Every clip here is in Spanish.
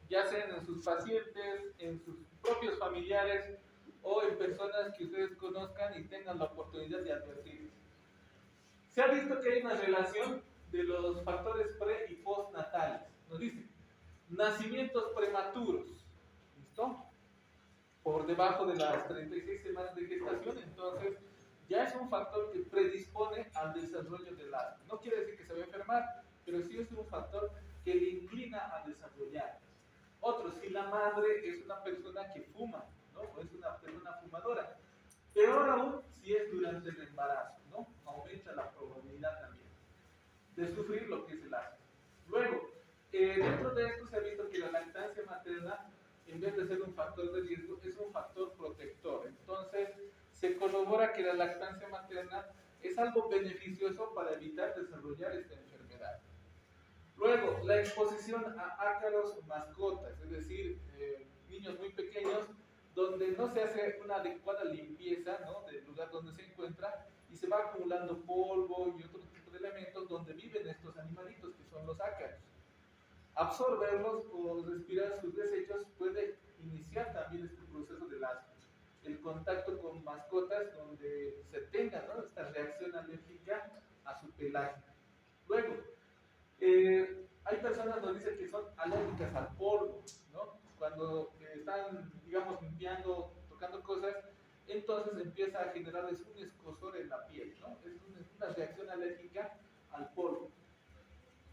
ya sean en sus pacientes, en sus propios familiares o en personas que ustedes conozcan y tengan la oportunidad de advertir. Se ha visto que hay una relación de los factores pre y postnatales. Nos dice, nacimientos prematuros, ¿listo? Por debajo de las 36 semanas de gestación, entonces ya es un factor que predispone al desarrollo del asma. No quiere decir que se va a enfermar, pero sí es un factor que le inclina a desarrollar. Otro, si la madre es una persona que fuma, ¿no? O es una persona fumadora. Peor aún si es durante el embarazo, ¿no? Aumenta la probabilidad también de sufrir lo que es el asma. Luego, dentro de esto se ha visto que la lactancia materna, en vez de ser un factor de riesgo, es un factor protector. Entonces, se corrobora que la lactancia materna es algo beneficioso para evitar desarrollar esta enfermedad. Luego, la exposición a ácaros mascotas, es decir, niños muy pequeños, donde no se hace una adecuada limpieza, ¿no?, del lugar donde se encuentra y se va acumulando polvo y otro tipo de elementos donde viven estos animalitos que son los ácaros. Absorberlos o respirar sus desechos puede iniciar también este proceso del asma. El contacto con mascotas donde se tenga, ¿no?, esta reacción alérgica a su pelaje. Luego, hay personas que nos dicen que son alérgicas al polvo, ¿no? Cuando están, digamos, limpiando, tocando cosas, entonces empieza a generarles un escozor en la piel, ¿no? Es una reacción alérgica al polvo.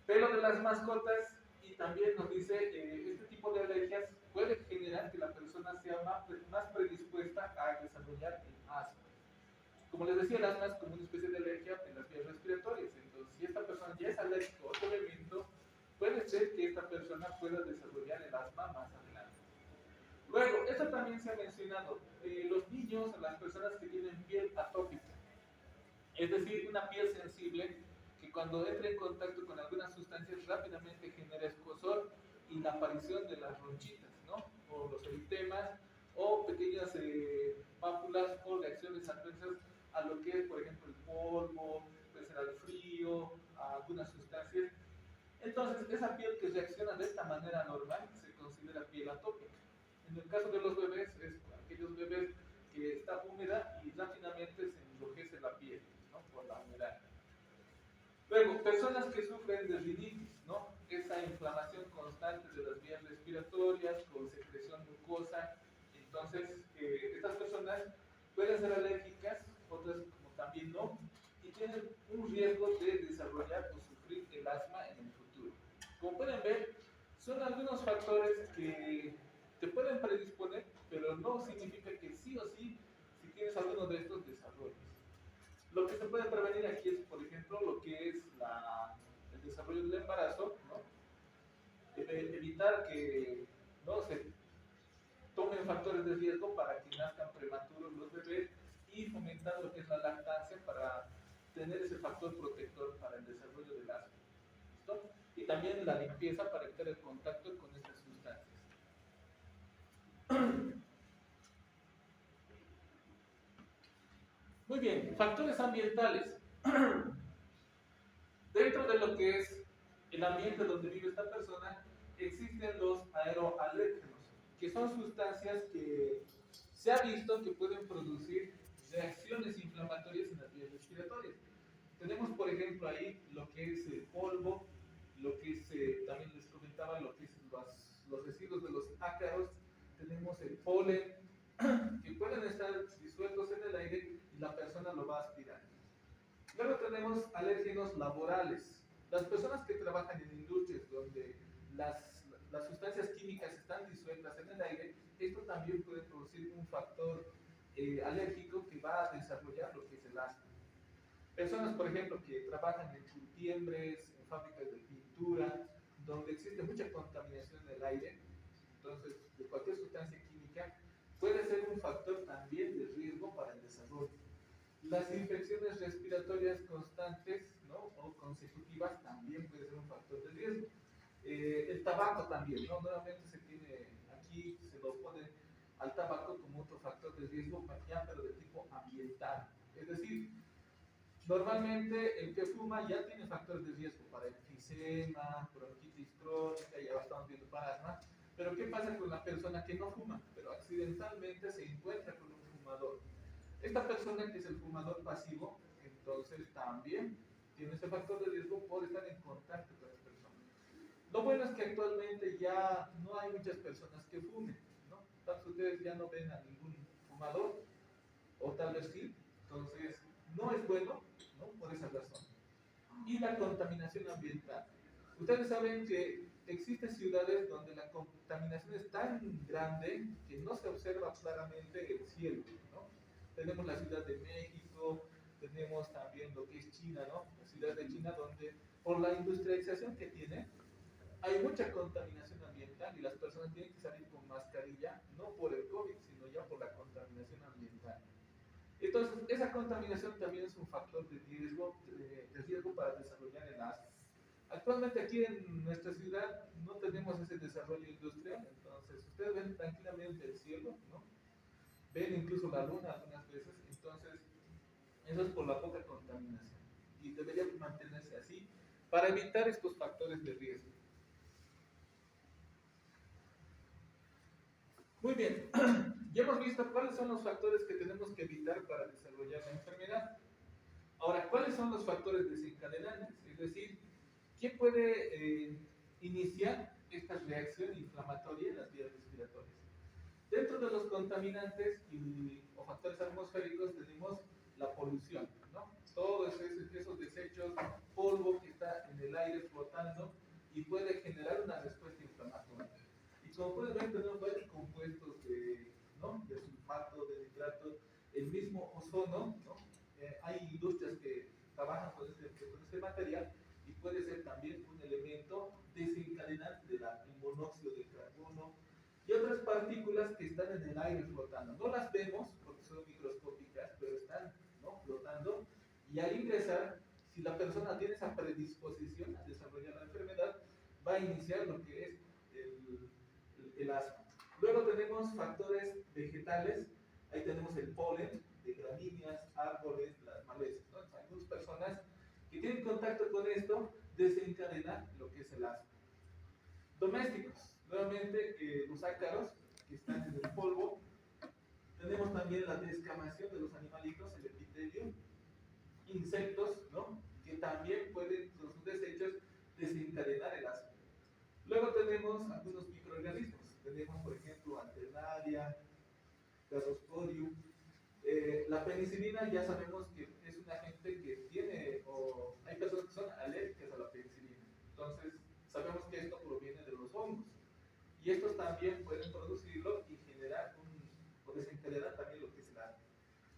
Pelo de las mascotas, y también nos dice, este tipo de alergias puede generar que la persona sea más predispuesta a desarrollar el asma. Como les decía, el asma es como una especie de alergia en las vías respiratorias. Entonces, si esta persona ya es alérgico a otro elemento, puede ser que esta persona pueda desarrollar el asma más adelante. Luego, esto también se ha mencionado, los niños, las personas que tienen piel atópica, es decir, una piel sensible que cuando entra en contacto con algunas sustancias rápidamente genera escozor y la aparición de las ronchitas, ¿no?, o los eritemas, o pequeñas pápulas o reacciones adversas a lo que es, por ejemplo, el polvo, puede ser al frío, a algunas sustancias. Entonces, esa piel que reacciona de esta manera normal se considera piel atópica. En el caso de los bebés, es aquellos bebés que está húmeda y rápidamente se enrojece la piel, ¿no?, por la humedad. Luego, personas que sufren de rinitis, ¿no?, esa inflamación constante de las vías respiratorias con secreción mucosa. Entonces, estas personas pueden ser alérgicas, otras como también no, y tienen un riesgo de desarrollar o sufrir el asma en el futuro. Como pueden ver, son algunos factores que te pueden predisponer, pero no significa que sí o sí, si tienes alguno de estos, desarrolles. Lo que se puede prevenir aquí es, por ejemplo, lo que es el desarrollo del embarazo, ¿no? Evitar que no se tomen factores de riesgo para que nazcan prematuros los bebés y fomentar lo que es la lactancia para tener ese factor protector para el desarrollo del asma. ¿Listo? Y también la limpieza para evitar el contacto con estas sustancias. Muy bien, factores ambientales. Dentro de lo que es el ambiente donde vive esta persona, existen los aeroalérgenos, que son sustancias que se ha visto que pueden producir reacciones inflamatorias en las vías respiratorias. Tenemos, por ejemplo, ahí lo que es el polvo, lo que es, también les comentaba, lo que es los residuos de los ácaros, tenemos el polen, que pueden estar disueltos en el aire y la persona lo va a aspirar. Luego tenemos alérgenos laborales. Las personas que trabajan en industrias donde las sustancias químicas están disueltas en el aire, esto también puede producir un factor alérgico que va a desarrollar lo que es el asma. Personas, por ejemplo, que trabajan en curtiembres, en fábricas de pintura, donde existe mucha contaminación en el aire, entonces de cualquier sustancia química, puede ser un factor también de riesgo para el desarrollo. Las infecciones respiratorias constantes, ¿no?, o consecutivas también puede ser un factor de riesgo. El tabaco también, ¿no? Nuevamente se tiene, aquí se lo pone al tabaco como otro factor de riesgo, ya pero de tipo ambiental. Es decir, normalmente el que fuma ya tiene factores de riesgo para enfisema, bronquitis crónica, ya lo estamos viendo para asma, Pero ¿qué pasa con la persona que no fuma, pero accidentalmente se encuentra con un fumador? Esta persona que es el fumador pasivo, entonces también tiene ese factor de riesgo por estar en contacto con las personas. Lo bueno es que actualmente ya no hay muchas personas que fumen, ¿no? Tal vez ustedes ya no ven a ningún fumador, o tal vez sí, entonces no es bueno, ¿no? Por esa razón. Y la contaminación ambiental. Ustedes saben que existen ciudades donde la contaminación es tan grande que no se observa claramente el cielo, ¿no? Tenemos la Ciudad de México, tenemos también lo que es China, ¿no? La ciudad de China donde por la industrialización que tiene, hay mucha contaminación ambiental y las personas tienen que salir con mascarilla, no por el COVID, sino ya por la contaminación ambiental. Entonces, esa contaminación también es un factor de riesgo para desarrollar el asma. Actualmente aquí en nuestra ciudad no tenemos ese desarrollo industrial, entonces ustedes ven tranquilamente el cielo, ¿no? Ven incluso la luna algunas veces, entonces eso es por la poca contaminación y debería mantenerse así para evitar estos factores de riesgo. Muy bien, ya hemos visto cuáles son los factores que tenemos que evitar para desarrollar la enfermedad. Ahora, ¿cuáles son los factores desencadenantes? Es decir, ¿qué puede iniciar esta reacción inflamatoria en las vías respiratorias? Dentro de los contaminantes o factores atmosféricos tenemos la polución, ¿no? Todos esos desechos, polvo que está en el aire flotando y puede generar una respuesta inflamatoria. Y como pueden ver, tenemos varios compuestos ¿no? de sulfato, de nitrato, el mismo ozono, ¿no? Hay industrias que trabajan con este material y puede ser también un elemento desencadenante del monóxido de carbono y otras partículas que están en el aire flotando. No las vemos porque son microscópicas, pero están, ¿no? flotando y al ingresar, si la persona tiene esa predisposición a desarrollar la enfermedad, va a iniciar lo que es el asma. Luego tenemos factores vegetales, ahí tenemos el polen de gramíneas, árboles, las malezas. ¿No? Algunas personas que tienen contacto con esto desencadenan lo que es el asma. Domésticos, nuevamente los ácaros que están en el polvo. Tenemos también la descamación de los animalitos, el epitelio. Insectos, ¿no? que también pueden, con sus desechos, desencadenar el asma. Luego tenemos algunos microorganismos. Tenemos, por ejemplo, Alternaria, Gasosporium. La penicilina ya sabemos que es un agente que tiene, o hay personas que son alérgicas a la penicilina. Entonces, sabemos que esto proviene de los hongos. Y estos también pueden producirlo y generar o desencadenar también lo que es la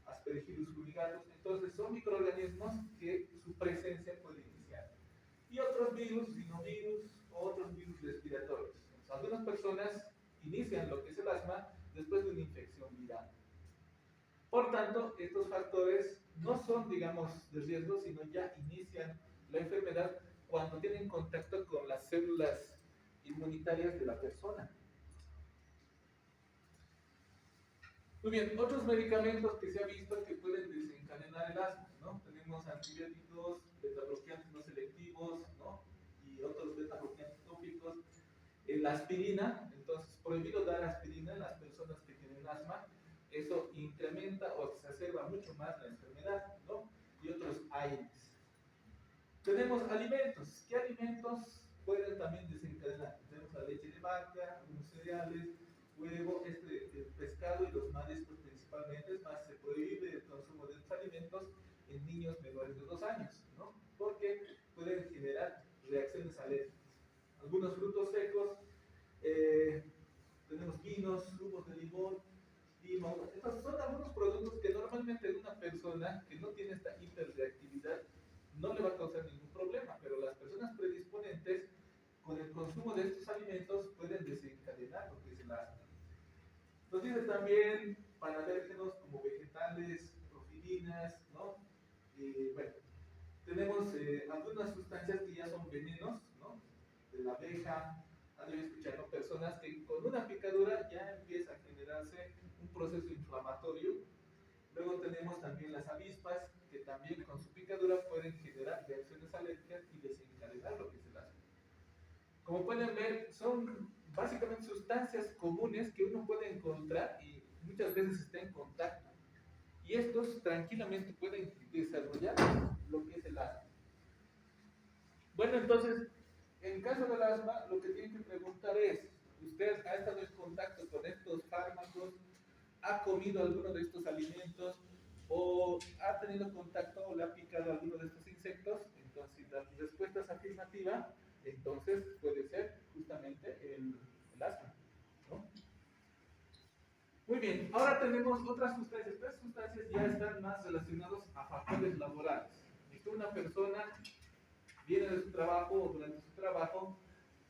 Aspergillus fumigatus. Entonces, son microorganismos que su presencia puede iniciar. Y otros virus, rinovirus o otros virus respiratorios. Entonces, algunas personas inician lo que es el asma después de una infección viral. Por tanto, estos factores no son, digamos, de riesgo, sino ya inician la enfermedad cuando tienen contacto con las células inmunitarias de la persona. Muy bien, otros medicamentos que se ha visto que pueden desencadenar el asma, ¿no? Tenemos antibióticos, betabloqueantes no selectivos, ¿no? Y otros betabloqueantes tópicos. La aspirina, entonces prohibido dar aspirina en las personas que tienen asma, eso incrementa o exacerba mucho más la enfermedad, ¿no? Y otros aires. Tenemos alimentos. ¿Qué alimentos pueden también desencadenar? Tenemos la leche de vaca, algunos cereales, huevo, el pescado y los mariscos principalmente. Es más, se prohíbe el consumo de estos alimentos en niños menores de 2 años, ¿no? Porque pueden generar reacciones alérgicas. Algunos frutos secos, tenemos vinos, zumos de limón, limo. Estos son algunos productos que normalmente en una persona que no tiene esta hiperreactividad no le va a causar ningún problema, pero las personas predisponentes con el consumo de estos alimentos pueden desencadenar lo que es el asma. Nos dice también panalérgenos como vegetales, profilinas, ¿no? Bueno, tenemos algunas sustancias que ya son venenos, ¿no? De la abeja, han debido escuchar, ¿no? Personas que con una picadura ya empieza a generarse un proceso inflamatorio. Luego tenemos también las avispas, que también con su picadura pueden generar reacciones alérgicas y desencadenar lo que es el asma. Como pueden ver, son básicamente sustancias comunes que uno puede encontrar y muchas veces está en contacto. Y estos tranquilamente pueden desarrollar lo que es el asma. Bueno, entonces, en caso del asma, lo que tienen que preguntar es, ¿usted ha estado en contacto con estos fármacos? ¿Ha comido alguno de estos alimentos? ¿O ha tenido contacto o le ha picado alguno de estos insectos? Entonces, si la respuesta es afirmativa, entonces puede ser justamente el asma, ¿no? Muy bien, ahora tenemos otras sustancias. Estas sustancias ya están más relacionadas a factores laborales. Y que una persona viene de su trabajo o durante su trabajo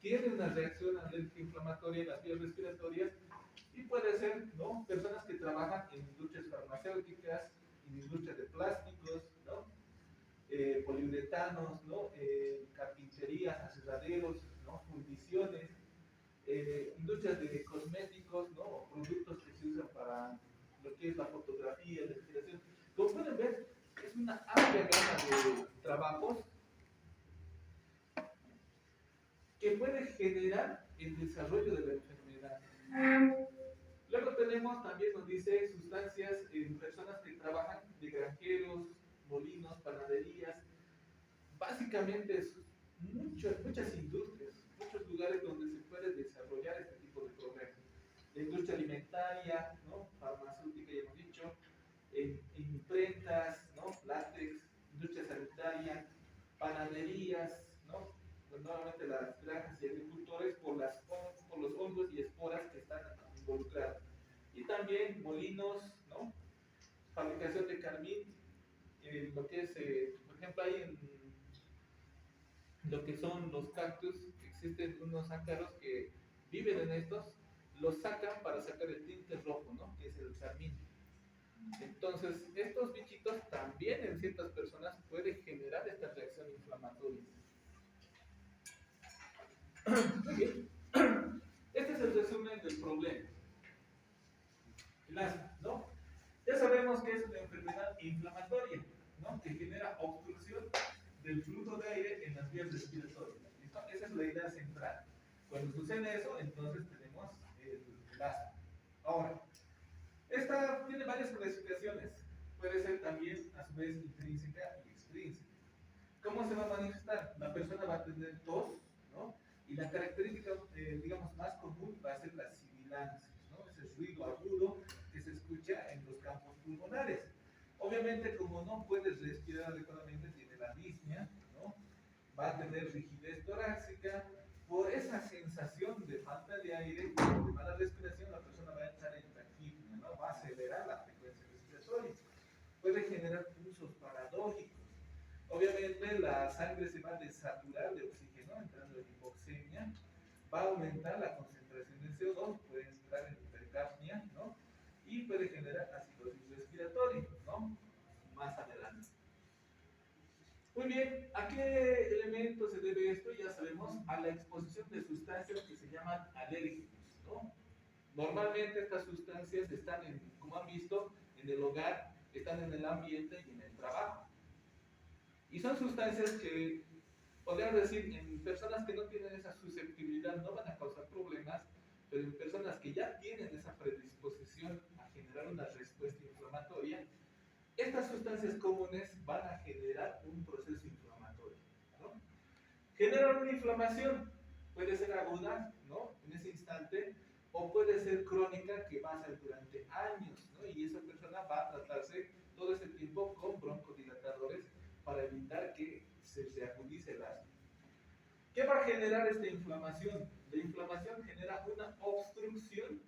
tiene una reacción alérgica inflamatoria en las vías respiratorias y puede ser, ¿no?, personas que trabajan en industrias farmacéuticas, en industrias de plásticos, ¿no?, poliuretanos, ¿no?, carpinterías, aserraderos, ¿no?, fundiciones, industrias de cosméticos, ¿no?, productos que se usan para lo que es la fotografía, la inspiración. Como pueden ver, es una amplia gama de trabajos que puede generar el desarrollo de la enfermedad. Luego tenemos, también nos dice, sustancias en personas que trabajan de granjeros, molinos, panaderías. Básicamente es muchas industrias, muchos lugares donde se puede desarrollar este tipo de problemas. La industria alimentaria, ¿no?, farmacéutica, ya hemos dicho, en imprentas, ¿no?, látex, industria sanitaria, panaderías, ¿no?, pues nuevamente las granjas y agricultores por los hongos y esporas que están involucrados. Y también molinos, ¿no?, fabricación de carmín, lo que es, por ejemplo, ahí en lo que son los cactus, existen unos ácaros que viven en estos, los sacan para sacar el tinte rojo, ¿no?, que es el carmín. Entonces, estos bichitos también en ciertas personas pueden generar esta reacción inflamatoria. Muy bien. Este es el resumen del problema. El asma, ¿no? Ya sabemos que es una enfermedad inflamatoria, ¿no?, que genera obstrucción del flujo de aire en las vías respiratorias. ¿Listo? Esa es la idea central. Cuando sucede eso, entonces tenemos el asma. Ahora, esta tiene varias clasificaciones. Puede ser también, a su vez, intrínseca y extrínseca. ¿Cómo se va a manifestar? La persona va a tener tos, ¿no? Y la característica, digamos, más común va a ser la sibilancia, ¿no? Ese ruido agudo que se escucha en los campos pulmonares. Obviamente, como no puedes respirar adecuadamente, tiene la disnea, ¿no? Va a tener rigidez torácica. Por esa sensación de falta de aire y de mala respiración, la persona va a entrar en taquipnea, ¿no? Va a acelerar la frecuencia respiratoria. Puede generar pulsos paradójicos. Obviamente la sangre se va a desaturar de oxígeno, entrando en hipoxemia, va a aumentar la concentración de CO2, puede entrar en hipercapnia, ¿no?, y puede generar acidosis respiratoria, ¿no?, más adelante. Muy bien, ¿a qué elemento se debe esto? Ya sabemos, a la exposición de sustancias que se llaman alérgenos, ¿no? Normalmente estas sustancias están, como han visto, en el hogar, están en el ambiente y en el trabajo. Y son sustancias que, podríamos decir, en personas que no tienen esa susceptibilidad no van a causar problemas, pero en personas que ya tienen esa predisposición a generar una respuesta inflamatoria, estas sustancias comunes van a generar un proceso inflamatorio, ¿no? Generan una inflamación, puede ser aguda, ¿no?, en ese instante, o puede ser crónica que va a ser durante años, ¿no?, y esa persona va a tratarse todo ese tiempo con broncodilatadores para evitar que se reagudice el asma. ¿Qué va a generar esta inflamación? La inflamación genera una obstrucción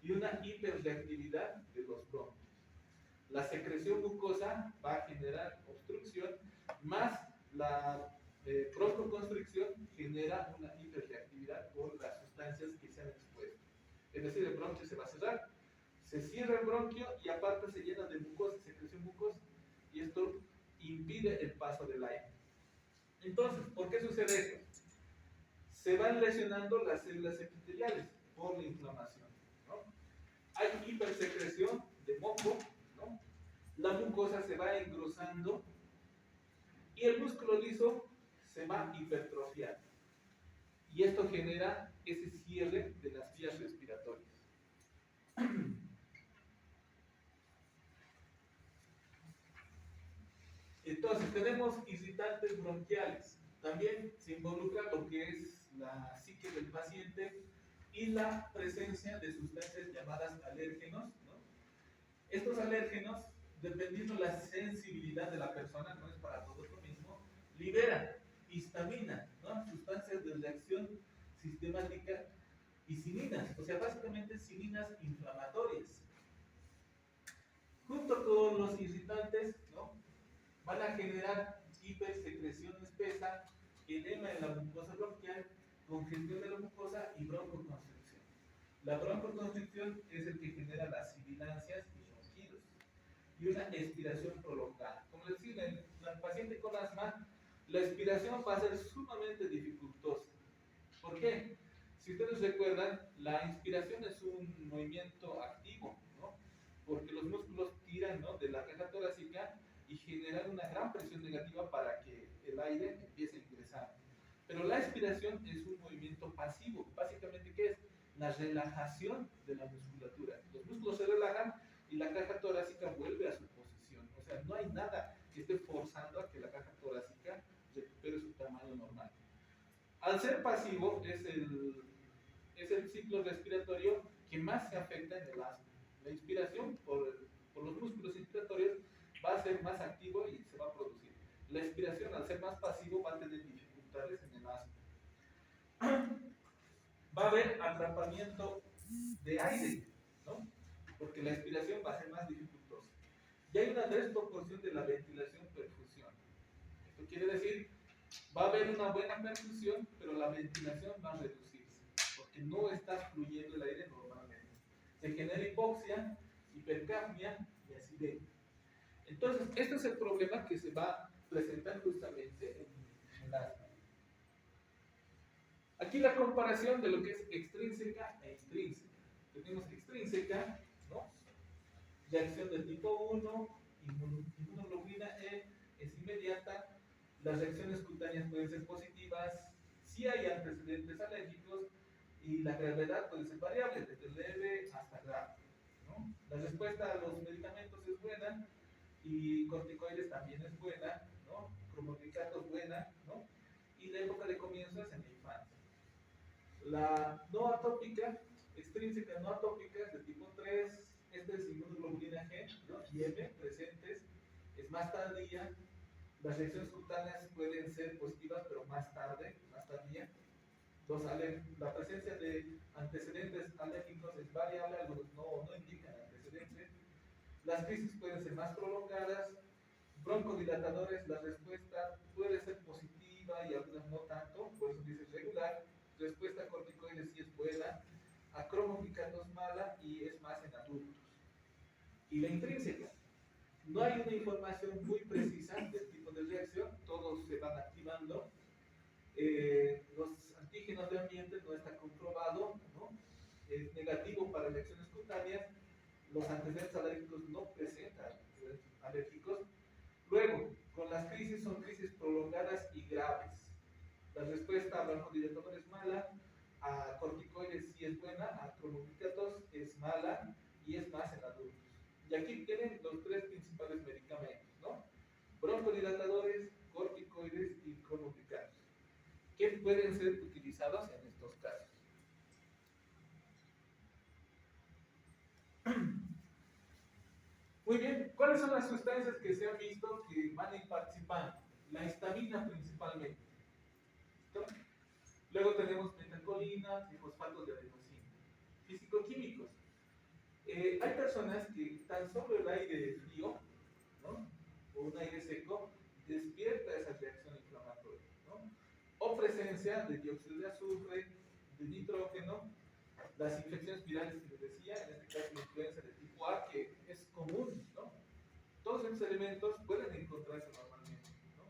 y una hiperreactividad de los bronquios. La secreción mucosa va a generar obstrucción, más la broncoconstricción genera una hiperreactividad por las sustancias que se han expuesto. Es decir, el bronquio se va a cerrar, se cierra el bronquio y aparte se llena de mucosa, secreción mucosa, y esto impide el paso del aire. Entonces, ¿por qué sucede esto? Se van lesionando las células epiteliales por la inflamación, ¿no? Hay hipersecreción de moco, ¿no? La mucosa se va engrosando y el músculo liso se va hipertrofiando. Y esto genera ese cierre vías respiratorias. Entonces, tenemos irritantes bronquiales. También se involucra lo que es la psique del paciente y la presencia de sustancias llamadas alérgenos, ¿no? Estos alérgenos, dependiendo de la sensibilidad de la persona, no es para todos lo mismo, liberan histamina, ¿no? Sustancias de reacción sistemática y cilinas, o sea, básicamente cilinas inflamatorias. Junto con los irritantes, ¿no? Van a generar hipersecreción espesa, edema en la mucosa bronquial, congestión de la mucosa y broncoconstricción. La broncoconstricción es el que genera las sibilancias y ronquidos y una expiración prolongada. Como les decía, en el paciente con asma, la expiración va a ser sumamente dificultosa. ¿Por qué? Si ustedes recuerdan, la inspiración es un movimiento activo, ¿no? Porque los músculos tiran, ¿no?, de la caja torácica y generan una gran presión negativa para que el aire empiece a ingresar. Pero la expiración es un movimiento pasivo. Básicamente, ¿qué es? La relajación de la musculatura. Los músculos se relajan y la caja torácica vuelve a su posición. O sea, no hay nada que esté forzando a que la caja torácica recupere su tamaño normal. Al ser pasivo, es el ciclo respiratorio que más se afecta en el asma. La inspiración por los músculos inspiratorios va a ser más activo y se va a producir. La expiración, al ser más pasivo, va a tener dificultades en el asma. Va a haber atrapamiento de aire, ¿no? Porque la expiración va a ser más dificultosa. Y hay una desproporción de la ventilación-perfusión. Esto quiere decir, va a haber una buena perfusión, pero la ventilación va a reducirse, porque no está fluyendo el aire normalmente. Se genera hipoxia, hipercapnia y acidemia. Entonces, este es el problema que se va a presentar justamente en el asma. Aquí la comparación de lo que es extrínseca e intrínseca. Tenemos extrínseca, ¿no? Reacción del tipo 1, inmunoglobulina E es inmediata, las reacciones cutáneas pueden ser positivas, si hay antecedentes alérgicos y la gravedad puede ser variable, desde leve hasta grave, ¿no? La respuesta a los medicamentos es buena y corticoides también es buena, ¿no? Cromoglicato es buena, ¿no? Y la época de comienzo es en la infancia. La no atópica, extrínseca no atópica es de tipo 3, esta es inmunoglobulina G, ¿no?, y M presentes, es más tardía. Las reacciones cutáneas pueden ser positivas, pero más tarde, más tardía. La presencia de antecedentes alérgicos es variable, algunos no indican antecedentes. Las crisis pueden ser más prolongadas. Broncodilatadores, la respuesta puede ser positiva y algunas no tanto, por eso dice regular. Respuesta a corticoides sí es buena, a cromoglicato es mala y es más en adultos. Y la intrínseca, no hay una información muy precisa del tipo de reacción, todos se van activando. Los antígenos de ambiente no está comprobado, ¿no? Es negativo para reacciones cutáneas, los antecedentes alérgicos no presentan antecedentes alérgicos. Luego, con las crisis son crisis prolongadas y graves. La respuesta a broncodilatador es mala, a corticoides sí es buena, a cromoglicatos es mala y es más en adultos. Y aquí tienen los tres principales medicamentos, ¿no? Broncodilatadores, corticoides y cromoglicatos, que pueden ser utilizados en estos casos. Muy bien, ¿cuáles son las sustancias que se han visto que van a ir participando? La histamina principalmente. ¿Listo? Luego tenemos metacolina y fosfatos de adenosina. Físico-químicos. Hay personas que tan solo el aire frío, ¿no?, o un aire seco despierta esa reacción inflamatoria, ¿no? O presencia de dióxido de azufre, de nitrógeno, las infecciones virales que les decía, en este caso la influenza de tipo A, que es común, ¿no? Todos estos elementos pueden encontrarse normalmente, ¿no?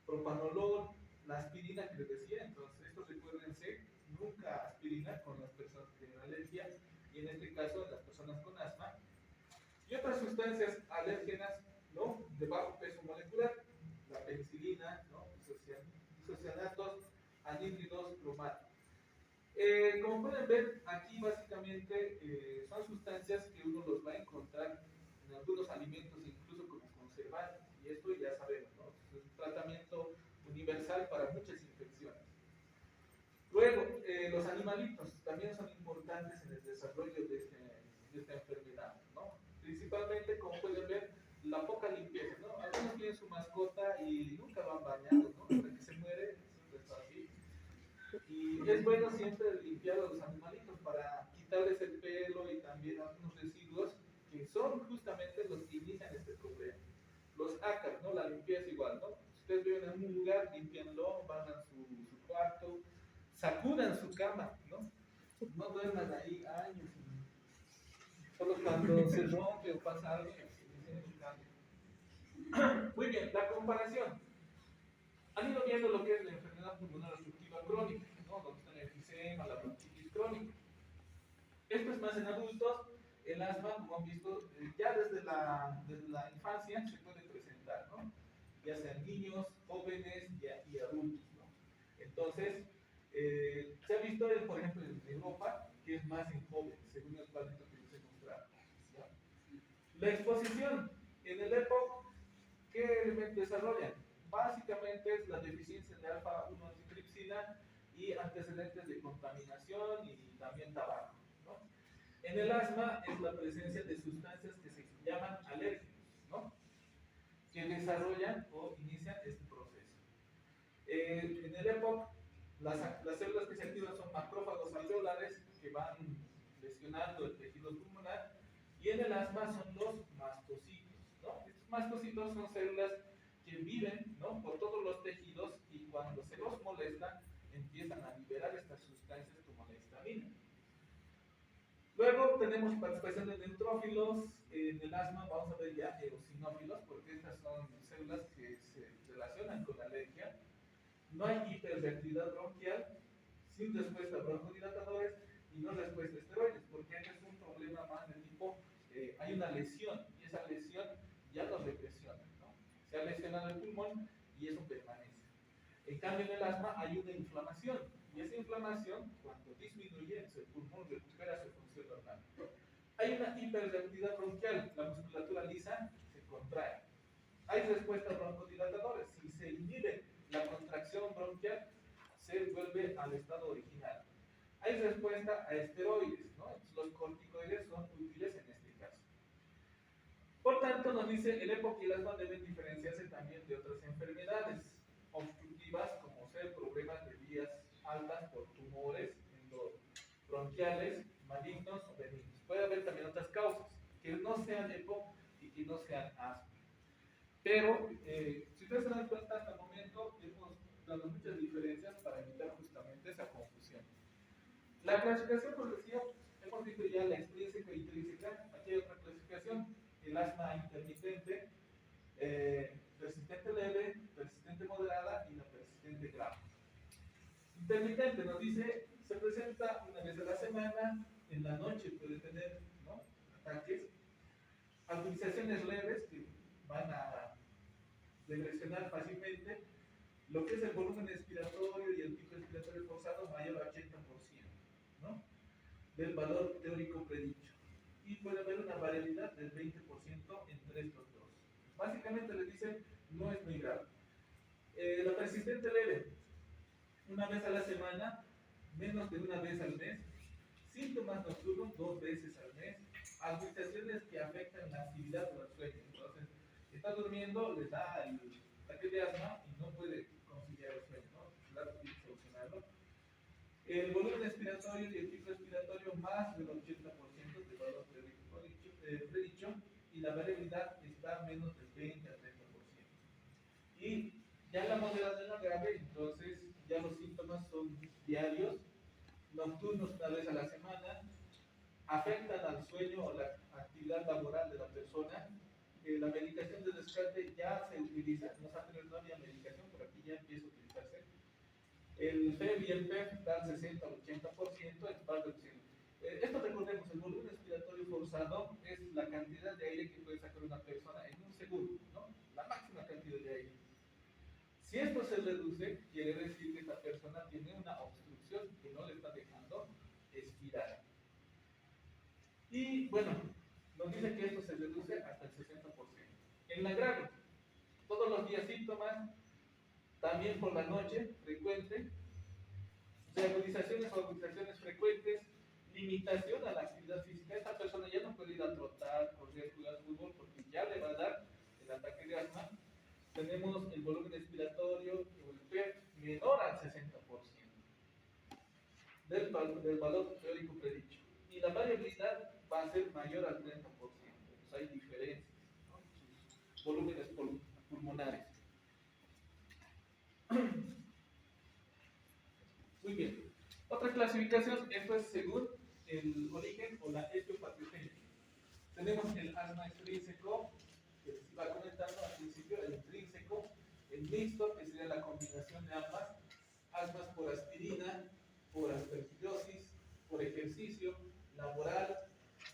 Propanolol, la aspirina que les decía, entonces estos recuérdense, nunca aspirina con las personas que tienen alergia y en este caso las personas con asma. Y otras sustancias alérgenas, ¿no?, de bajo peso molecular, la penicilina, ¿no?, isocianatos, anhídridos, cromáticos. Como pueden ver, aquí animalitos también son importantes en el desarrollo de esta enfermedad, ¿no? Principalmente, como pueden ver, la poca limpieza, ¿no? Algunos tienen su mascota y nunca lo han bañado, ¿no? Hasta que se muere, siempre está así. Y es bueno siempre limpiar a los animalitos para quitarles el pelo y también algunos residuos que son justamente los que inician este problema. Los ácaros, ¿no? La limpieza igual, ¿no? Si ustedes viven en un lugar, limpianlo, barran su cuarto, sacudan su cama, ¿no? No duerman ahí años, solo cuando se rompe o pasa algo, se un cambio. Muy bien, la comparación. Han ido viendo lo que es la enfermedad pulmonar obstructiva crónica, ¿no? Donde está el enfisema, la bronquitis crónica. Esto es más en adultos. El asma, como han visto, ya desde la infancia se puede presentar, ¿no? Ya sean niños, jóvenes y adultos, ¿no? Entonces, se ha visto, por ejemplo, en Europa, que es más en jóvenes, según el cuadrito que les he mostrado. ¿Ya? La exposición. En el EPOC, ¿qué elementos desarrollan? Básicamente es la deficiencia de alfa-1 antitripsina y antecedentes de contaminación y también tabaco, ¿no? En el asma es la presencia de sustancias que se llaman alérgenos, ¿no? Que desarrollan o inician este proceso. En el EPOC, las células que se activan son macrófagos alveolares que van lesionando el tejido pulmonar, y en el asma son los mastocitos, ¿no? Estos mastocitos son células que viven, ¿no?, por todos los tejidos, y cuando se los molesta empiezan a liberar estas sustancias como la histamina. Luego tenemos participación de neutrófilos. En el asma vamos a ver ya eosinófilos, porque estas son células que se relacionan con la alergia. No hay hiperreactividad bronquial, sin respuesta a broncodilatadores y no respuesta a esteroides, porque este es un problema más de tipo, hay una lesión, y esa lesión ya no represiona, ¿no? Se ha lesionado el pulmón y eso permanece. En cambio, en el asma hay una inflamación, y esa inflamación, cuando disminuye, el pulmón recupera su función normal. Hay una hiperreactividad bronquial, la musculatura lisa se contrae. Hay respuesta a broncodilatadores. Si se inhibe la contracción bronquial, se vuelve al estado original. Hay respuesta a esteroides, ¿no? Los corticoides son útiles en este caso. Por tanto, nos dice, el EPOC y el asma deben diferenciarse también de otras enfermedades obstructivas, como ser problemas de vías altas por tumores bronquiales, malignos o benignos. Puede haber también otras causas que no sean EPOC y que no sean asma. Pero, si ustedes se dan cuenta, hasta el momento hemos dado muchas diferencias para evitar justamente esa confusión. La clasificación progresiva, hemos visto ya la extrínseca e intrínseca. Aquí hay otra clasificación: el asma intermitente, persistente leve, persistente moderada y la persistente grave. Intermitente nos dice, se presenta una vez a la semana, en la noche puede tener, ¿no?, ataques, agudizaciones leves que van a regresionar fácilmente. Lo que es el volumen expiratorio y el pico expiratorio forzado mayor a 80%, ¿no?, del valor teórico predicho. Y puede haber una variabilidad del 20% entre estos dos. Básicamente les dicen, no es muy grave. La persistente leve, una vez a la semana, menos de una vez al mes, síntomas nocturnos 2 veces al mes, agudizaciones que afectan la actividad o el sueño. Entonces, está durmiendo, le da el ataque de asma y no puede conciliar el sueño, ¿no? Claro, tiene que solucionarlo. El volumen expiratorio y el pico expiratorio más del 80% del valor predicho, y la variabilidad está menos del 20 al 30%. Y ya la moderada y la grave, entonces ya los síntomas son diarios, nocturnos una vez a la semana, afectan al sueño o la actividad laboral de la persona. La medicación de descarte ya se utiliza, en los anteriores no había medicación, pero aquí ya empieza a utilizarse. El FEB y el PEP dan 60 al 80%, es parte reduciendo. Esto recordemos, el volumen respiratorio forzado es la cantidad de aire que puede sacar una persona en un segundo, ¿no? La máxima cantidad de aire. Si esto se reduce, quiere decir que esta persona tiene una obstrucción que no le está dejando expirar. Y bueno, nos dice que esto se reduce hasta el 60%. En la grave, todos los días síntomas, también por la noche, frecuente, de agudizaciones o agudizaciones frecuentes, limitación a la actividad física. Esta persona ya no puede ir a trotar, correr, jugar fútbol porque ya le va a dar el ataque de asma. Tenemos el volumen expiratorio o el PEP menor al 60% del valor teórico predicho. Y la variabilidad va a ser mayor al 30%. Pues hay diferencias, ¿no? Sus volúmenes pulmonares. Muy bien. Otra clasificación, esto es según el origen o la etiopatogenia. Tenemos el asma extrínseco, que les iba comentando al principio, el intrínseco, el mixto, que sería la combinación de ambas, asmas por aspirina, por aspergillosis, por ejercicio, laboral,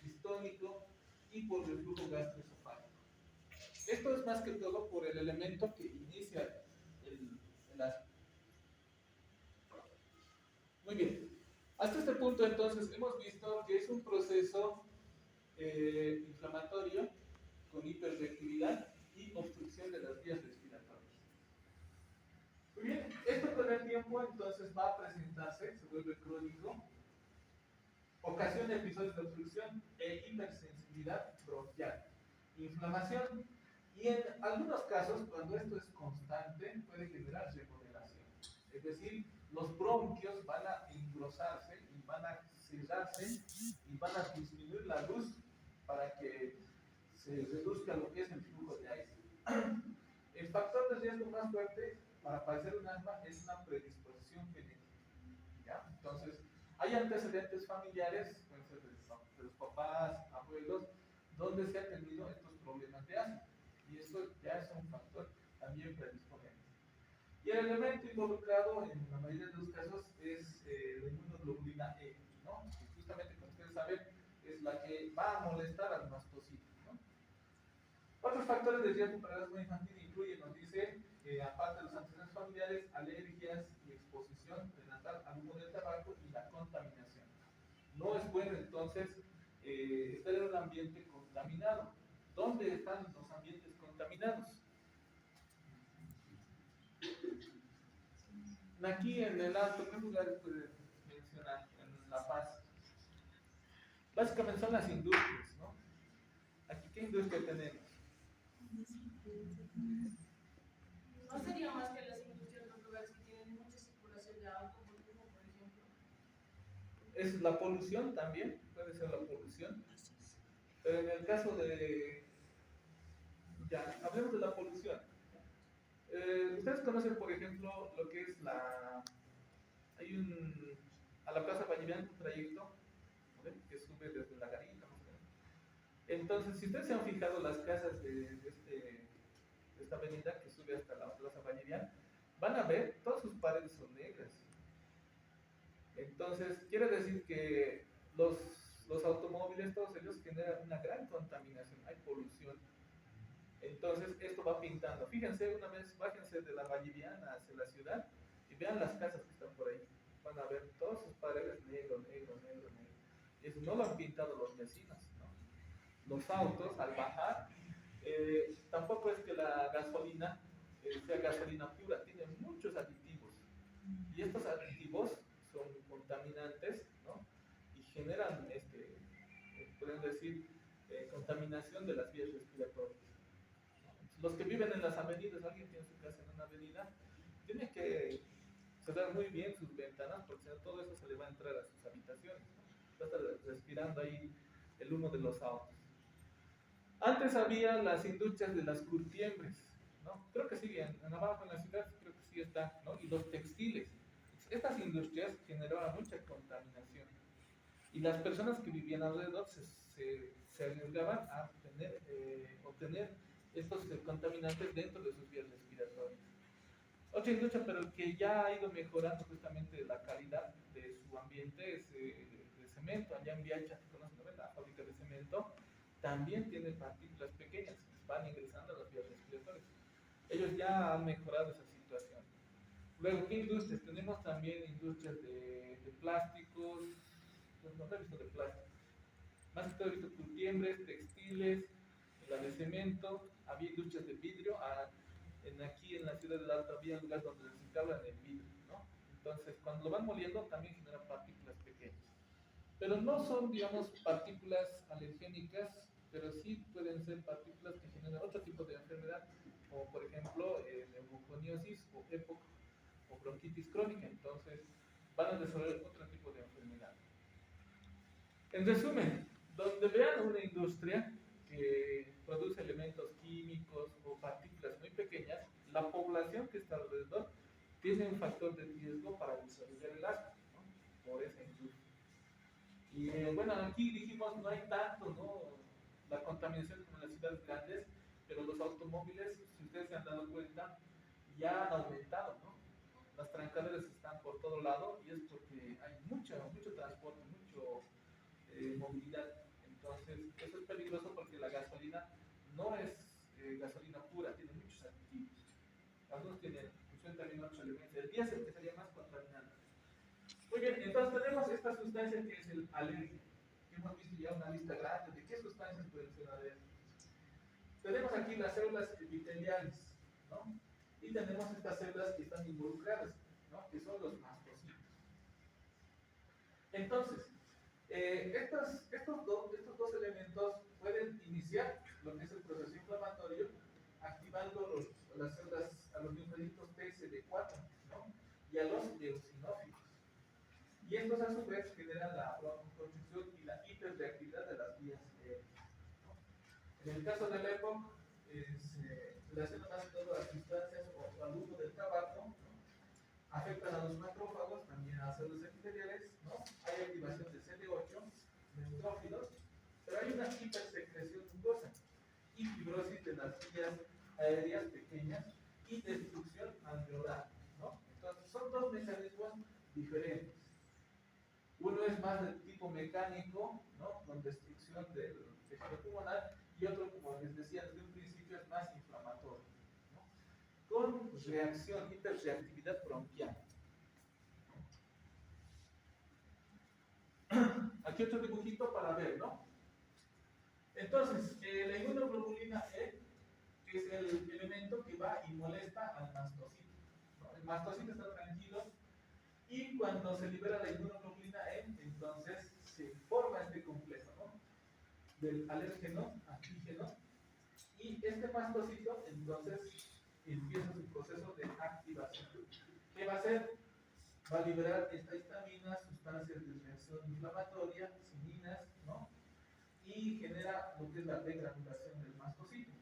distónico y por reflujo gastroesofágico. Esto es más que todo por el elemento que inicia el asma. Muy bien. Hasta este punto entonces hemos visto que es un proceso inflamatorio con hiperreactividad y obstrucción de las vías respiratorias. Muy bien, esto con el tiempo entonces va a presentarse, se vuelve crónico, ocasiona episodios de obstrucción e hipersensibilidad bronquial, inflamación y en algunos casos, cuando esto es constante, puede generar remodelación. Es decir, los bronquios van a engrosarse y van a cerrarse y van a disminuir la luz para que se reduzca lo que es el flujo de aire. El factor de riesgo más fuerte para padecer un asma es una predisposición genética. ¿Ya? Entonces, hay antecedentes familiares, pueden ser de los papás, abuelos, donde se han tenido estos problemas de asma. Y esto ya es un factor también predisponente. Y el elemento involucrado en la mayoría de los casos es la inmunoglobulina E, ¿no? Que justamente, como ustedes saben, es la que va a molestar al mastocito, ¿no? Otros factores de riesgo para el asma infantil incluyen, nos dice, aparte de los antecedentes familiares, alergias y exposición prenatal al humo del tabaco y la contaminación. No es bueno entonces estar en un ambiente contaminado. ¿Dónde están los ambientes contaminados? Aquí en el Alto, ¿qué lugares puede mencionar? En La Paz. Básicamente son las industrias, ¿no? Aquí, ¿qué industria tenemos? ¿No sería más que las industrias los lugares que tienen mucha circulación de autos, por ejemplo? Es la polución también, puede ser la polución. Pero en el caso de... Ya, hablemos de la polución. Ustedes conocen, por ejemplo, lo que es la... Hay un... A la Plaza Vallivian un trayecto, ¿sí?, que sube desde la Garita. Entonces, si ustedes se han fijado las casas de esta avenida que sube hasta la Plaza Vallivian, van a ver, todas sus paredes son negras. Entonces, quiere decir que los automóviles, todos ellos generan una gran contaminación, hay polución. Entonces, esto va pintando. Fíjense, una vez, bájense de la Valliviana hacia la ciudad y vean las casas que están por ahí. Van a ver todas sus paredes negro, negro, negro, negro. Y eso no lo han pintado los vecinos, ¿no? Los autos, al bajar, tampoco es que la gasolina sea gasolina pura, tiene muchos aditivos. Y estos aditivos son contaminantes, ¿no? Y generan, pueden decir, contaminación de las vías respiratorias. Los que viven en las avenidas, alguien tiene su casa en una avenida, tiene que cerrar muy bien sus ventanas porque si no todo eso se le va a entrar a sus habitaciones, ¿no? Va a estar respirando ahí el humo de los autos. Antes había las industrias de las curtiembres, ¿no? Creo que sigue en abajo en la ciudad, creo que sí está, ¿no? Y los textiles. Estas industrias generaban mucha contaminación y las personas que vivían alrededor se arriesgaban a obtener estos contaminantes dentro de sus vías respiratorias. Otra industria, pero que ya ha ido mejorando justamente la calidad de su ambiente, es de cemento. Allá en Viacha, ¿conocen, no? La fábrica de cemento también tiene partículas pequeñas que van ingresando a las vías respiratorias. Ellos ya han mejorado esa situación. Luego, ¿qué industrias? Tenemos también industrias de plásticos, no he visto de plástico. Más que todo he visto curtiembres, textiles, la de cemento, había industrias de vidrio. Aquí en la ciudad del Alto había un lugar donde reciclaban el vidrio, ¿no? Entonces, cuando lo van moliendo, también genera partículas pequeñas. Pero no son, digamos, partículas alergénicas, pero sí pueden ser partículas que generan otro tipo de enfermedad, como por ejemplo neumoconiosis o EPOC o bronquitis crónica. Entonces, van a desarrollar otro tipo de enfermedad. En resumen, donde vean una industria que produce elementos químicos o partículas muy pequeñas, la población que está alrededor tiene un factor de riesgo para desarrollar el asma, ¿no? Por esa industria. Y bueno, aquí dijimos no hay tanto, ¿no? La contaminación como en las ciudades grandes, pero los automóviles, si ustedes se han dado cuenta, ya han aumentado, ¿no? Las trancaderas están por todo lado y es porque hay mucho transporte, mucho movilidad. Entonces, eso es peligroso porque la gasolina no es gasolina pura, tiene muchos aditivos. Algunos tienen, funcionan también otros elementos. El diésel, que sería más contaminante. Muy bien, entonces tenemos esta sustancia que es el alérgeno. Hemos visto ya una lista grande de qué sustancias pueden ser alérgenas. Tenemos aquí las células epiteliales, ¿no? Y tenemos estas células que están involucradas, ¿no? Que son los mastocitos. Entonces, estos dos elementos pueden iniciar lo que es el proceso inflamatorio activando las células, a los linfocitos TSD4, ¿no? Y a los eosinófilos. Y estos a su vez generan la broncoconstricción y la hiperreactividad de las vías aéreas, ¿no? En el caso del EPOC, se relaciona más que todo a las sustancias o al uso del tabaco, ¿no? Afectan a los macrófagos, también a las células epiteliales, ¿no? Hay activación de CD8, neutrófilos, pero hay una hipersecreción mucosa y fibrosis de las vías aéreas pequeñas y destrucción alveolar, ¿no? Entonces, son dos mecanismos diferentes. Uno es más de tipo mecánico, ¿no? Con destrucción del tejido pulmonar, y otro, como les decía desde un principio, es más inflamatorio, ¿no? Con reacción, hiperreactividad bronquial. Aquí otro dibujito para ver, ¿no? Entonces, la inmunoglobulina E es el elemento que va y molesta al mastocito, ¿no? El mastocito está tranquilo y cuando se libera la inmunoglobulina E, entonces se forma este complejo, ¿no? Del alérgeno, antígeno, y este mastocito entonces empieza su proceso de activación. ¿Qué va a hacer? Va a liberar esta histamina, sustancias de reacción inflamatoria, cininas, ¿no? Y genera lo que es la degranulación del mastocito.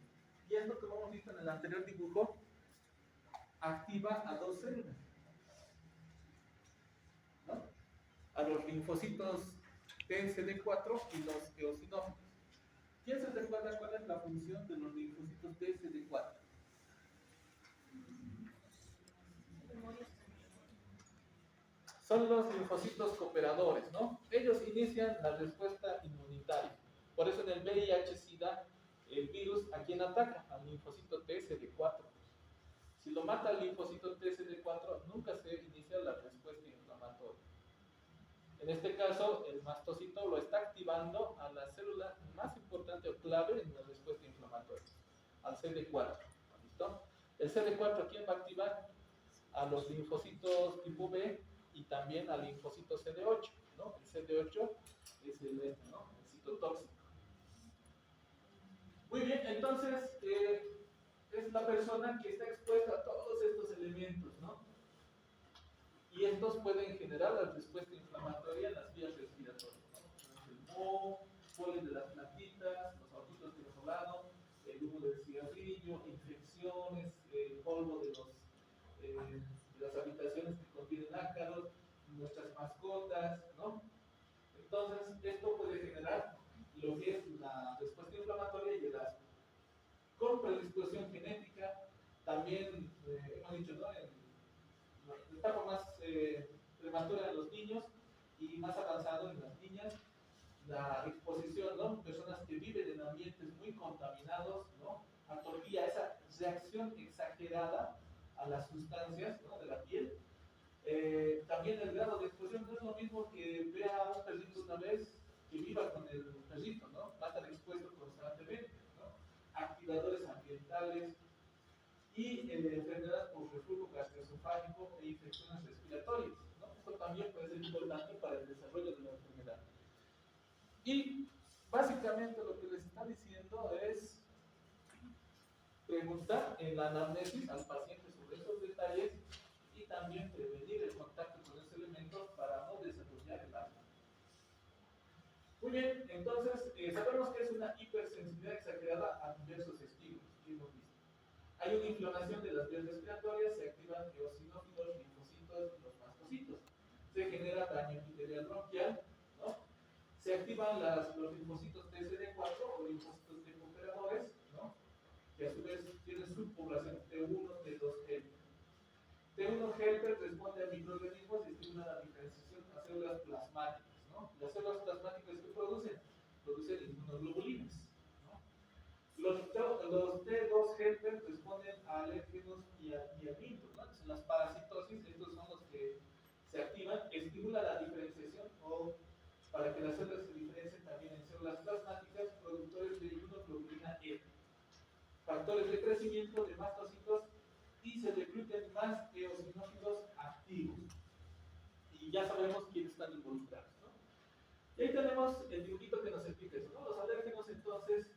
Y esto, como hemos visto en el anterior dibujo, activa a dos células, ¿no? A los linfocitos TSD4 y los eosinófilos. ¿Quién se recuerda cuál es la función de los linfocitos TSD4? Son los linfocitos cooperadores, ¿no? Ellos inician la respuesta inmunitaria. Por eso en el VIH-Sida, el virus, ¿a quién ataca? Al linfocito TSD4. Si lo mata el linfocito TSD4, nunca se inicia la respuesta inflamatoria. En este caso, el mastocito lo está activando a la célula más importante o clave en la respuesta inflamatoria, al CD4. ¿Listo? El CD4, ¿a quién va a activar? A los linfocitos tipo B y también al linfocito CD8, ¿no? El CD8 es el, ¿no? El citotóxico. Muy bien, entonces es la persona que está expuesta a todos estos elementos, ¿no? Y estos pueden generar la respuesta inflamatoria en las vías respiratorias, ¿no? El moho, polen de las plantitas, los autitos que hemos hablado, el humo del cigarrillo, infecciones, el polvo de las habitaciones que contienen ácaros, nuestras mascotas, ¿no? Entonces, esto puede generar lo que es la respuesta inflamatoria y el asma. Con predisposición genética, también hemos dicho, ¿no? En la etapa más prematura en los niños y más avanzado en las niñas, la exposición, ¿no? Personas que viven en ambientes muy contaminados, ¿no? Atopía, esa reacción exagerada a las sustancias, ¿no? De la piel. También el grado de exposición no es lo mismo que vea a un perrito una vez que viva con el perrito, ¿no? Va a estar expuesto constantemente, ¿no? Activadores ambientales, y enfermedades por reflujo gastroesofágico e infecciones respiratorias, ¿no? Esto también puede ser importante para el desarrollo de la enfermedad. Y básicamente lo que les está diciendo es preguntar en la anamnesis al paciente sobre estos detalles y también prevenir el contacto con ese elemento para no desarrollar el asma. Muy bien, entonces sabemos que es una hipersensibilidad exagerada a diversos estímulos, que hemos visto. Hay una inflamación de las vías respiratorias, se activan eosinófilos, linfocitos y los mastocitos. Se genera daño epitelial bronquial, ¿no? Se activan los linfocitos TCD4 o linfocitos T cooperadores, ¿no? Que a su vez tienen subpoblación T1, T2 helper. T1 helper responde a microorganismos y estimula la diferenciación a células plasmáticas, ¿no? Las células plasmáticas que producen inmunoglobulinas, ¿no? Los T2 helper responden a alérgenos y a virus, ¿no? En las parasitosis, estos son los que se activan, estimula la diferenciación o para que las células se diferencien también en células plasmáticas, productores de inmunoglobulina E, factores de crecimiento de mastocitos y se recluten más eosinófilos activos. Y ya sabemos quiénes están involucrados, ¿no? Y ahí tenemos el dibujito que nos explica eso, ¿no? Los alérgenos entonces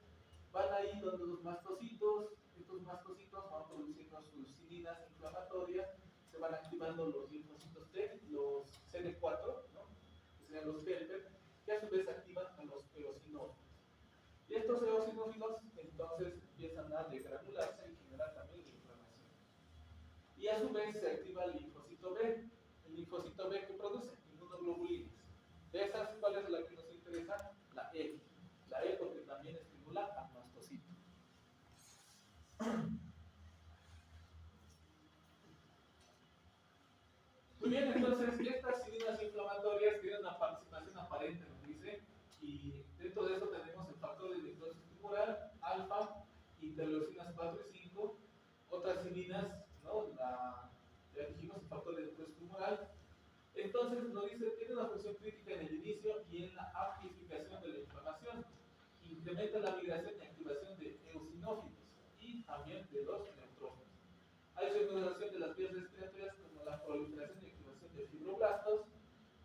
van ahí donde los mastocitos, estos mastocitos van produciendo sus cilinas inflamatorias, se van activando los linfocitos T, los CD4, ¿no? Que serían los helper, que a su vez activan a los eosinófilos. Y estos eosinófilos entonces empiezan a degranularse y generar también la inflamación. Y a su vez se activa el linfocito B. El linfocito B que produce inmunoglobulinas. De esas, ¿cuál es la que nos interesa? La E. La E porque también estimula al mastocito. Muy bien, entonces estas cilinas inflamatorias tienen una participación aparente, nos dice, y dentro de eso tenemos el factor de necrosis tumoral, alfa, interleucinas 4 y 5, otras cilinas, ¿no? Ya dijimos el factor de necrosis tumoral. Entonces nos dice, tiene una función crítica en el inicio y en la amplificación de la inflamación. Incrementa la migración y activación de eosinófilos y también de los neutrófilos. Hay regulación de las vías respiratorias como la proliferación y activación de fibroblastos,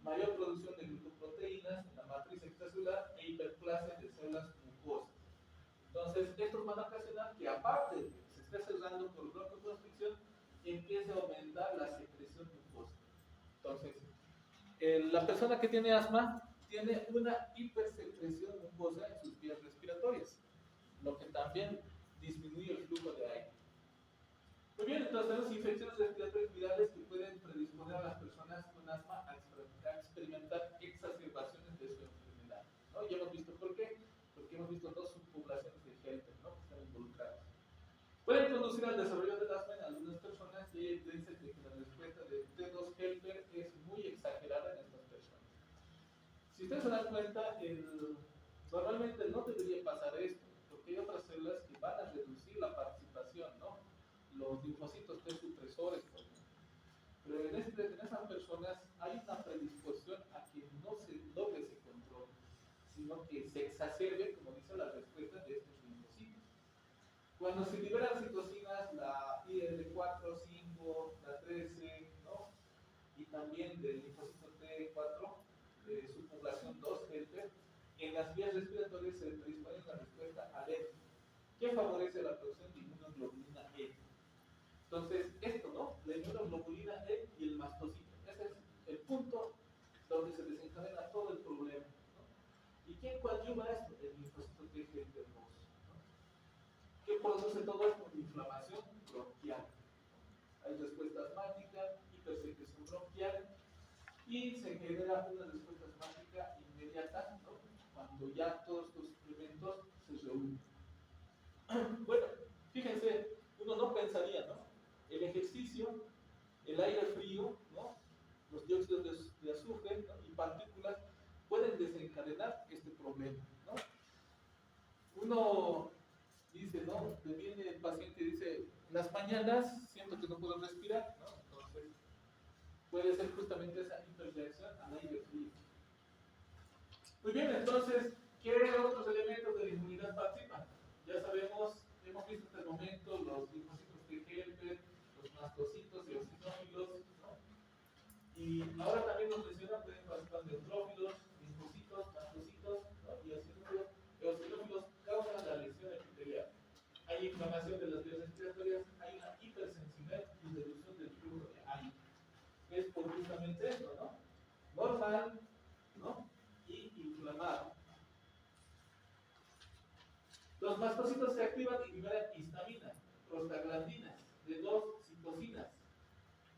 mayor producción de glucoproteínas en la matriz extracelular e hiperplasia de células mucosas. Entonces, estos van a ocasionar que aparte de que se esté cerrando por broncoconstricción, empiece a aumentar la secreción mucosa. Entonces, la persona que tiene asma tiene una hipersecreción mucosa en sus vías respiratorias, lo que también disminuye el flujo de aire. Muy bien, entonces tenemos infecciones respiratorias virales que pueden predisponer a las personas con asma a experimentar exacerbaciones de su enfermedad, ¿no? Ya hemos visto por qué, porque hemos visto dos subpoblaciones de helper, ¿no? Que están involucradas. Pueden conducir al desarrollo del asma en algunas personas y hay evidencia de que la respuesta de T2 helper es muy exagerada en estas personas. Si ustedes se dan cuenta, normalmente no debería pasar esto, porque hay otras células que van a reducir la participación, ¿no? Los linfocitos T supresores, por ejemplo. Pero en esas personas hay una predisposición a que no se logre ese control, sino que se exacerbe, como dice la respuesta de estos linfocitos. Cuando se liberan citocinas, la IL4, 5, la 13, ¿no? Y también del linfocito T4, de su población 2, helper, en las vías respiratorias se predispone una respuesta alérgica que favorece la producción de inmunoglobulina E. Entonces, esto, ¿no? La inmunoglobulina E y el mastocito. Ese es el punto donde se desencadena todo el problema, ¿no? ¿Y quién coadyuva esto? El linfocito T helper 2, ¿no? ¿Qué produce todo esto? Inflamación bronquial. Hay respuesta asmática, hipersecreción bronquial y se genera una respuesta asmática inmediata, ¿no? Cuando ya todos estos suplementos se reúnen. Bueno, fíjense, uno no pensaría, ¿no? El ejercicio, el aire frío, ¿no? Los dióxidos de azufre, ¿no? Y partículas pueden desencadenar este problema, ¿no? Uno dice, ¿no? Viene el paciente y dice, en las mañanas siento que no puedo respirar, ¿no? Entonces, puede ser justamente esa hiperreacción al aire frío. Muy bien, entonces, ¿qué otros elementos de la inmunidad participan? Ya sabemos, hemos visto hasta el momento los linfocitos T Y ahora también nos menciona, pueden participar neutrófilos, linfocitos, mastocitos, ¿no? Y eosinófilos. Eosinófilos causan la lesión epitelial. Hay inflamación de las vías respiratorias, hay una hipersensibilidad y reducción del flujo de aire. Es por justamente esto, ¿no? Normal, ¿no? Y inflamado. Los mastocitos se activan y liberan histamina, prostaglandinas, de 2 citocinas,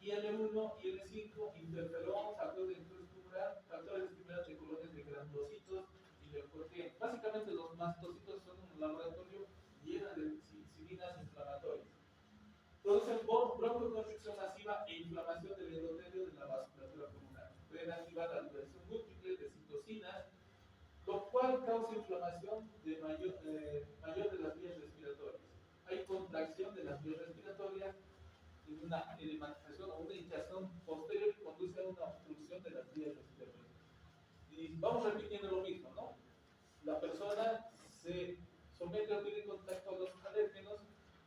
IL-1, IL-5, interferón, factores de interés tumoral, factores estimulantes de colonias de granulocitos y leucotrieno. Básicamente los mastocitos son un laboratorio lleno de cilinas inflamatorias. Producen broncoconstricción masiva e inflamación del endotelio de la vasculatura pulmonar. Pueden activar la liberación múltiple de citocinas, lo cual causa inflamación mayor de las vías respiratorias. Hay contracción de las vías respiratorias, una edematización o una hinchazón posterior que conduce a una obstrucción de las vías respiratorias. Y vamos repitiendo lo mismo, ¿no? La persona se somete o tiene contacto a los alérgenos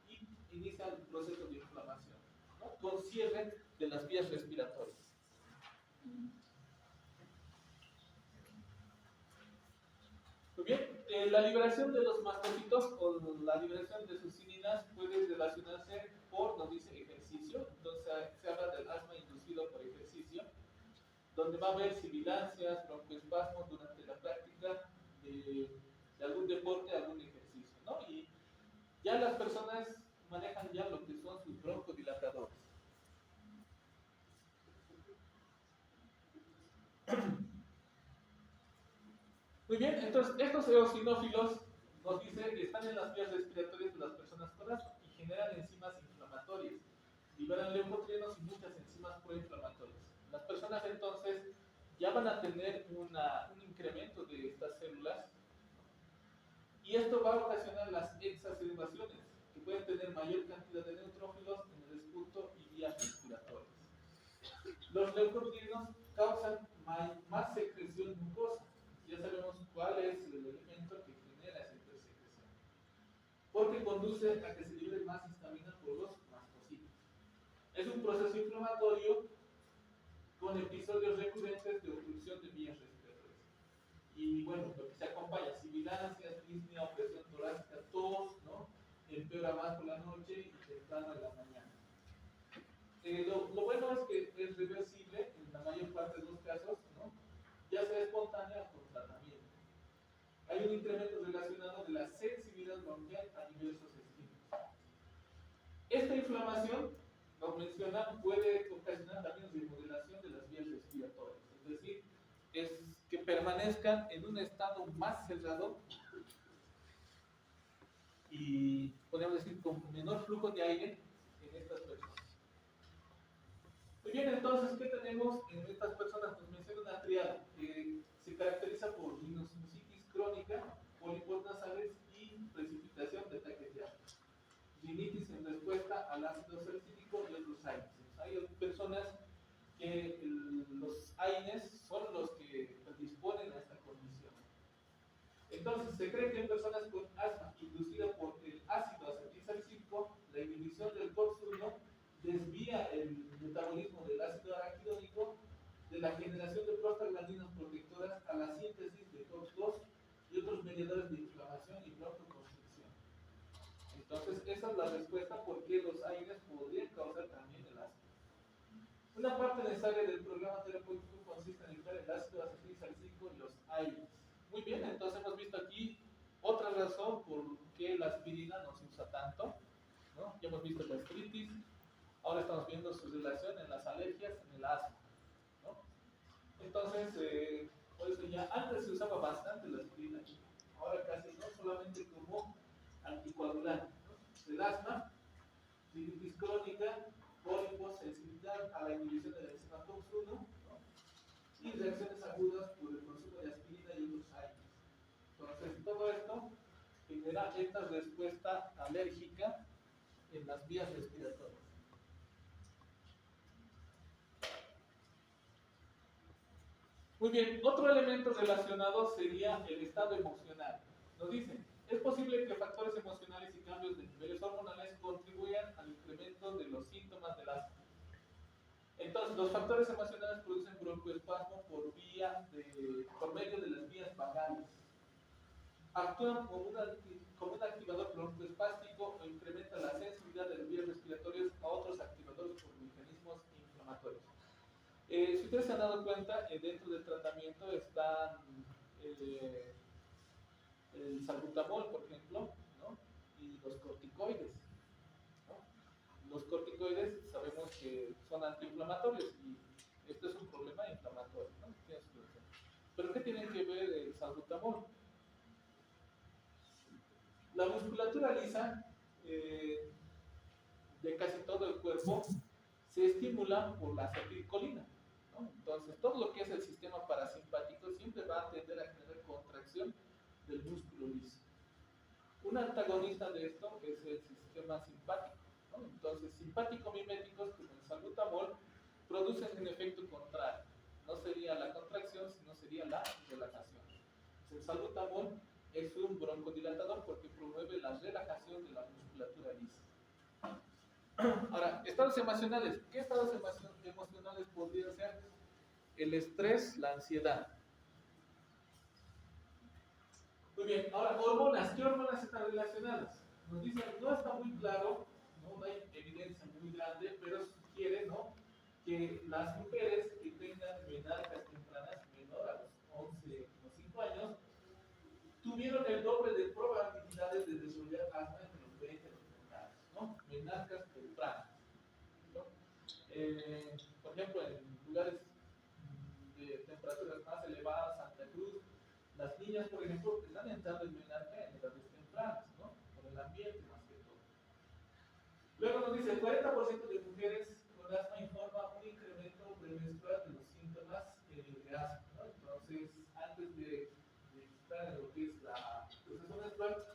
y inicia el proceso de inflamación, ¿no? Con cierre de las vías respiratorias. Muy bien, la liberación de los mastocitos o la liberación de sus cilinas puede relacionarse por, nos dice, ejercicio. Entonces se habla del asma inducido por ejercicio, donde va a haber sibilancias, broncoespasmos durante la práctica de algún deporte, algún ejercicio, ¿no? Y ya las personas manejan ya lo que son sus broncodilatadores. Muy bien, entonces estos eosinófilos nos dice que están en las vías respiratorias de las personas con asma y generan enzimas inflamatorias, liberan leucotrienos y muchas enzimas proinflamatorias. Las personas entonces ya van a tener un incremento de estas células y esto va a ocasionar las exacerbaciones, que pueden tener mayor cantidad de neutrófilos en el esputo y vías respiratorias. Los leucotrienos causan más secreción mucosa. Ya sabemos cuál es el elemento que genera esa hipersecreción, porque conduce a que se libere más histamina por los mastocitos. Es un proceso inflamatorio con episodios recurrentes de obstrucción de vías respiratorias. Y bueno, lo que se acompaña, sibilancias, disnea, opresión torácica, tos, ¿no? Empeora más por la noche y temprano en la mañana. Lo bueno es que es reversible en la mayor parte de los casos, ¿no? Ya sea espontánea o con tratamiento. Hay un incremento relacionado de la sensibilidad bronquial a diversos estímulos. Esta inflamación, nos menciona, puede ocasionar también remodelación de las vías respiratorias, es decir, es que permanezcan en un estado más cerrado y, podríamos decir, con menor flujo de aire en estas personas. Muy bien, entonces, ¿qué tenemos en estas personas? Nos menciona una triada que se caracteriza por rhinosinusitis crónica, pólipos nasales y precipitación de ataques de asma. Rinitis en respuesta al ácido salicílico y otros AINES. Hay personas que los AINES son los que predisponen a esta condición. Entonces, se cree que en personas con asma inducida por el ácido acetilsalicílico, la inhibición del COX-1 desvía el metabolismo del ácido araquidónico de la generación de prostaglandinas protectoras a la síntesis de COX-2 y otros mediadores de inflamación y broncoconstricción. Entonces, esa es la respuesta por qué los AINES podrían causar también el asma. Una parte necesaria del programa terapéutico consiste en evitar el ácido acetilsalicílico y los AINES. Muy bien, entonces hemos visto aquí otra razón por qué la aspirina no se usa tanto, ¿no? Ya hemos visto la gastritis, ahora estamos viendo su relación en las alergias, en el asma, ¿no? Entonces, por eso ya antes se usaba bastante la aspirina, ahora casi no, solamente como anticoagulante, ¿no? El asma, rinitis crónica, pólipos, sensibilidad a la inhibición de la enzima COX-1, ¿no? Y reacciones agudas por el consumo de aspirina y otros AINES. Entonces, todo esto genera esta respuesta alérgica en las vías respiratorias. Muy bien, otro elemento relacionado sería el estado emocional. Nos dicen, es posible que factores emocionales y cambios de niveles hormonales contribuyan al incremento de los síntomas del asma. Entonces, los factores emocionales producen broncoespasmo por medio de las vías vagales. Actúan como un activador broncoespástico o incrementa la sensibilidad de las vías respiratorias a otros activadores por mecanismos inflamatorios. Si ustedes se han dado cuenta, dentro del tratamiento están el salbutamol, por ejemplo, ¿no? Y los corticoides, ¿no? Los corticoides sabemos que son antiinflamatorios y esto es un problema inflamatorio, ¿no? Pero ¿qué tiene que ver el salbutamol? La musculatura lisa de casi todo el cuerpo se estimula por la acetilcolina, ¿no? Entonces, todo lo que es el sistema parasimpático siempre va a tender a generar contracción del músculo liso. Un antagonista de esto es el sistema simpático, ¿no? Entonces, simpático miméticos como el salbutamol producen un efecto contrario. No sería la contracción, sino sería la relajación. El salbutamol es un broncodilatador porque promueve la relajación de la musculatura lisa. Ahora, estados emocionales. ¿Qué estados emocionales podrían ser? El estrés, la ansiedad. Muy bien, ahora hormonas. ¿Qué hormonas están relacionadas? Nos dicen, no está muy claro, no hay evidencia muy grande, pero sugiere, ¿no?, que las mujeres que tengan menarcas tempranas menor a los 11 o 5 años tuvieron el doble de probabilidades de desarrollar asma entre los 20 y los 30 años, ¿no? Menarcas tempranas, ¿no? Por ejemplo, en lugares de temperaturas más elevadas, Santa Cruz, las niñas, por ejemplo, están entrando en menarca en edades tempranas, ¿no? Por el ambiente más que todo. Luego nos dice, el 40% de mujeres con asma informa un incremento premenstrual de los síntomas de asma, ¿no? Entonces, antes de estar en lo que es el proceso menstrual,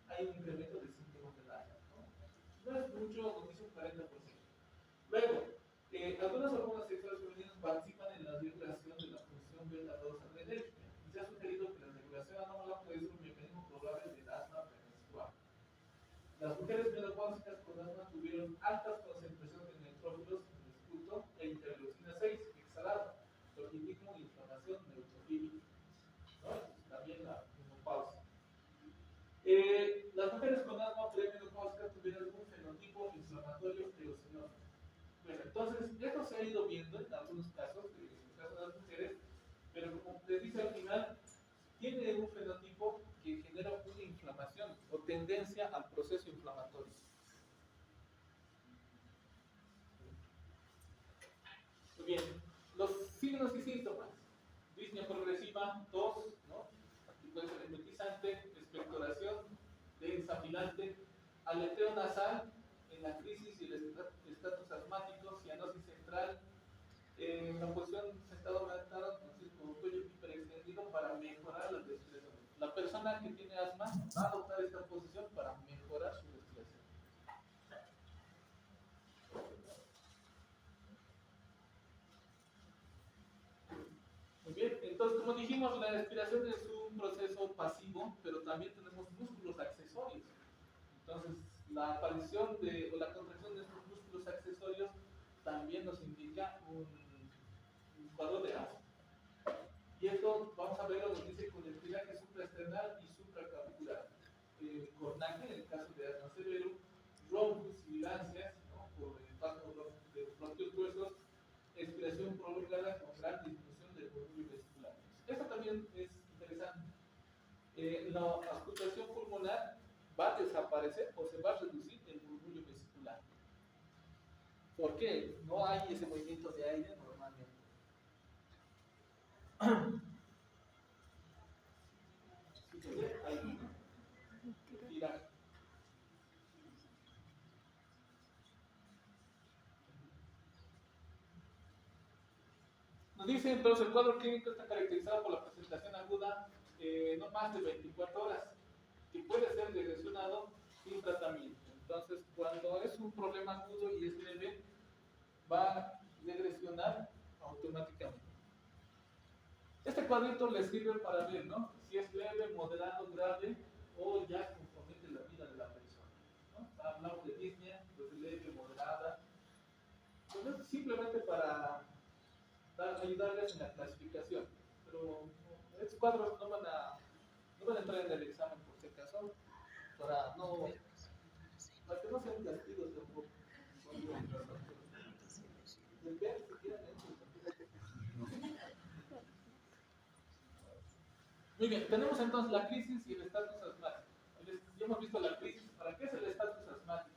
hay un incremento de síntomas del asma, ¿no? No es mucho, nos dice un 40%. Luego, algunas hormonas sexuales femeninas participan en la regulación de la función beta-2 adrenérgica y se ha sugerido que la regulación anómala puede ser un mecanismo probable del asma premenstrual. Las mujeres menopáusicas con asma tuvieron altas concentraciones de neutrófilos en el esputo e interleucina 6 exhalado, lo que indica una inflamación neutrofílica, ¿no? También la menopausia. Las mujeres con asma premenopáusica tuvieron un fenotipo inflamatorio eosinófilo. Bueno, entonces, esto se ha ido viendo en algunos casos, en el caso de las mujeres, pero como les dice al final, tiene un fenotipo que genera una inflamación o tendencia al proceso inflamatorio. Muy bien, los signos y síntomas: disnea progresiva, tos, ¿no? Aquí puede ser hipnotizante, expectoración, desafilante, aleteo nasal en la crisis y el estatus asmático, cianosis central, la posición sentado aumentado, entonces con cuello hiperextendido para mejorar la respiración. La persona que tiene asma va a adoptar esta posición para mejorar su respiración. Muy bien, entonces como dijimos, la respiración es un proceso pasivo, pero también tenemos músculos accesorios. Entonces, la aparición o la contracción de estos músculos accesorios también nos indica un cuadro de asma. Y esto, vamos a verlo, nos dice conectividad supraesternal y supraclavicular. Cornaje, en el caso de asma severo, roncos, sibilancias, ¿no?, por el paso de los bronquios gruesos, expiración prolongada con gran disminución del volumen vesicular. Esto también es interesante. La auscultación pulmonar va a desaparecer o se va a reducir el murmullo vesicular. ¿Por qué? No hay ese movimiento de aire normalmente. Nos dice entonces, el cuadro clínico está caracterizado por la presentación aguda no más de 24 horas, que puede ser regresionado sin tratamiento. Entonces, cuando es un problema agudo y es leve, va a regresionar automáticamente. Este cuadrito les sirve para ver, ¿no?, si es leve, moderado, grave o ya compromete la vida de la persona, ¿no? Hablamos de disnea, pues leve, moderada. Entonces, simplemente para ayudarles en la clasificación. Pero estos cuadros no van a entrar en el examen por si acaso, para que no sean castigos tampoco. ¿De qué? Si quieren, muy bien, tenemos entonces la crisis y el estatus asmático. Ya hemos visto la crisis. ¿Para qué es el estatus asmático?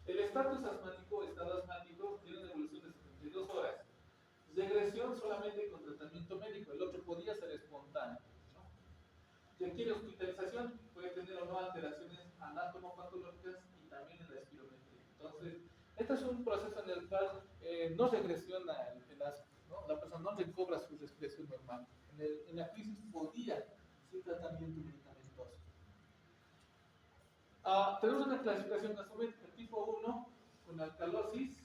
El estatus asmático, estado asmático, tiene una evolución de 72 horas. Regresión solamente con tratamiento médico, el otro podía ser espontáneo, ¿no? Requiere hospitalización, puede tener o no alteraciones anatomopatológicas y también en la espirometría. Entonces, este es un proceso en el cual no regresiona el asma, ¿no? La persona no recobra su respiración normal. En la crisis podía sin tratamiento medicamentoso. Tenemos una clasificación gasométrica tipo 1 con alcalosis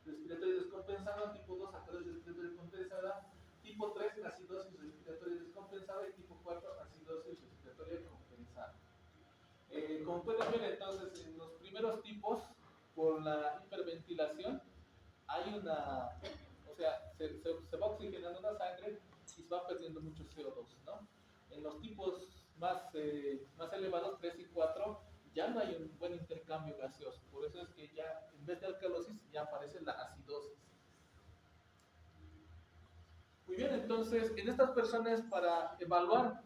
respiratoria descompensada, tipo 2 alcalosis respiratoria compensada, tipo 3 acidosis respiratoria descompensada y tipo 4 acidosis respiratoria compensada. Como pueden ver entonces en los primeros tipos, por la hiperventilación, hay o sea, se va oxigenando la sangre y se va perdiendo mucho CO2, ¿no? En los tipos más elevados, 3 y 4, ya no hay un buen intercambio gaseoso. Por eso es que ya, en vez de alcalosis, ya aparece la acidosis. Muy bien, entonces, en estas personas, para evaluar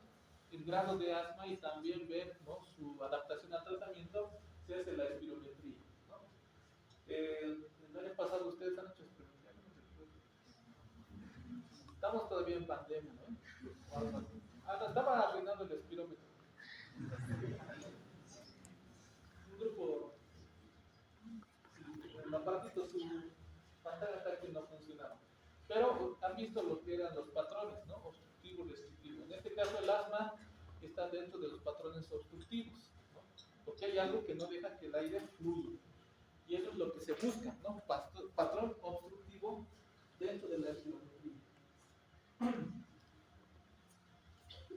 el grado de asma y también ver, ¿no?, su adaptación al tratamiento, se hace la espirometría, ¿no? El año pasado ustedes han hecho espirometría, ¿no? Estamos todavía en pandemia, ¿no? Estaba arruinando el espirómetro. Un grupo, el aparatito, su pantalla táctil no funcionaba. Pero han visto lo que eran los patrones, ¿no? Obstructivo, restrictivo. En este caso, el asma está dentro de los patrones obstructivos, ¿no? Porque hay algo que no deja que el aire fluya. Y eso es lo que se busca, ¿no? Patrón obstructivo dentro de la espirometría.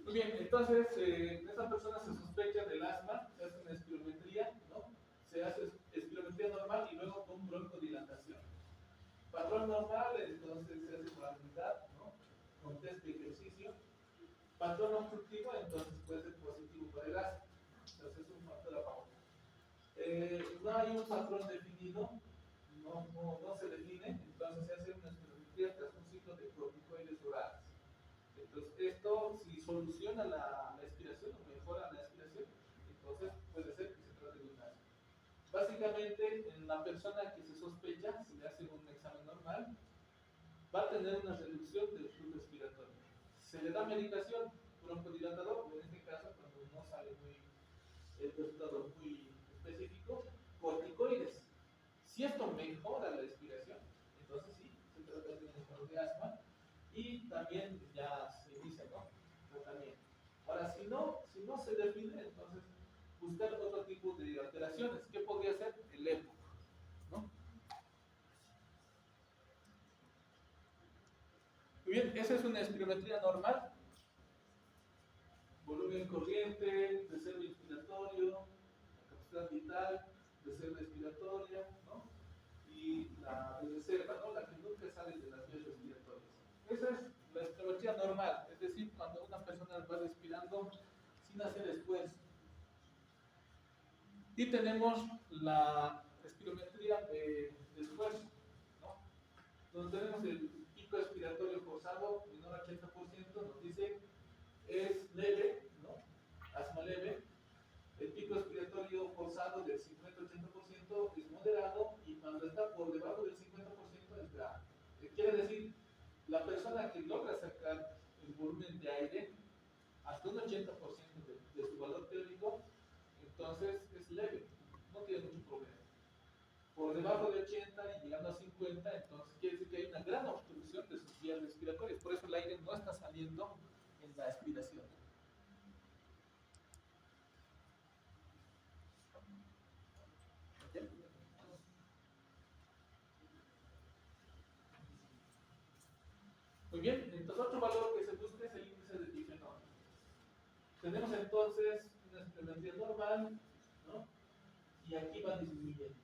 Muy bien, entonces, en esta persona se sospecha del asma, se hace una espirometría, ¿no? Se hace espirometría normal y luego con broncodilatación. Patrón normal, entonces se hace por la mitad, ¿no? Con test de ejercicio. Patrón obstructivo, entonces puede ser positivo para el asma. Entonces es un factor a favor. No hay un patrón definido, no se define, entonces se hace una espirometría tras un ciclo de corticoides orales. Entonces, esto, si soluciona la expiración o mejora la expiración, entonces puede ser que se trate de un asma. Básicamente, en la persona que se sospecha, si le hacen un examen normal, va a tener una reducción del flujo respiratorio. Se le da medicación, broncodilatador, en este caso, cuando no sale el resultado muy específico, corticoides. Si esto mejora la expiración, entonces sí, se trata de un estado de asma y también ya se inicia, ¿no?, tratamiento. Ahora, si no se define, entonces buscar otro tipo de alteraciones. ¿Qué podría ser? El EPOC, ¿no? Muy bien, esa es una espirometría normal. Volumen corriente, reserva inspiratorio, capacidad vital, reserva expiratoria, ¿no? Y la de reserva, ¿no?, la que nunca sale de las vías respiratorias. Esa es la espirometría normal, es decir, cuando una persona va respirando sin hacer esfuerzo. Y tenemos la espirometría de esfuerzo, ¿no?, donde tenemos el pico expiratorio forzado menor a 80%, nos dice es leve, ¿no?, asma leve. El pico expiratorio forzado del 50-80% es moderado y cuando está por debajo del 50% es grave. Quiere decir, la persona que logra sacar el volumen de aire hasta un 80% de su valor teórico, entonces es leve, no tiene mucho problema. Por debajo de 80 y llegando a 50, entonces quiere decir que hay una gran obstrucción de sus vías respiratorias, por eso el aire no está saliendo en la expiración. Muy bien, entonces otro valor que se busca es el índice de difenol. Tenemos entonces una espirometría normal, ¿no?, y aquí va disminuyendo.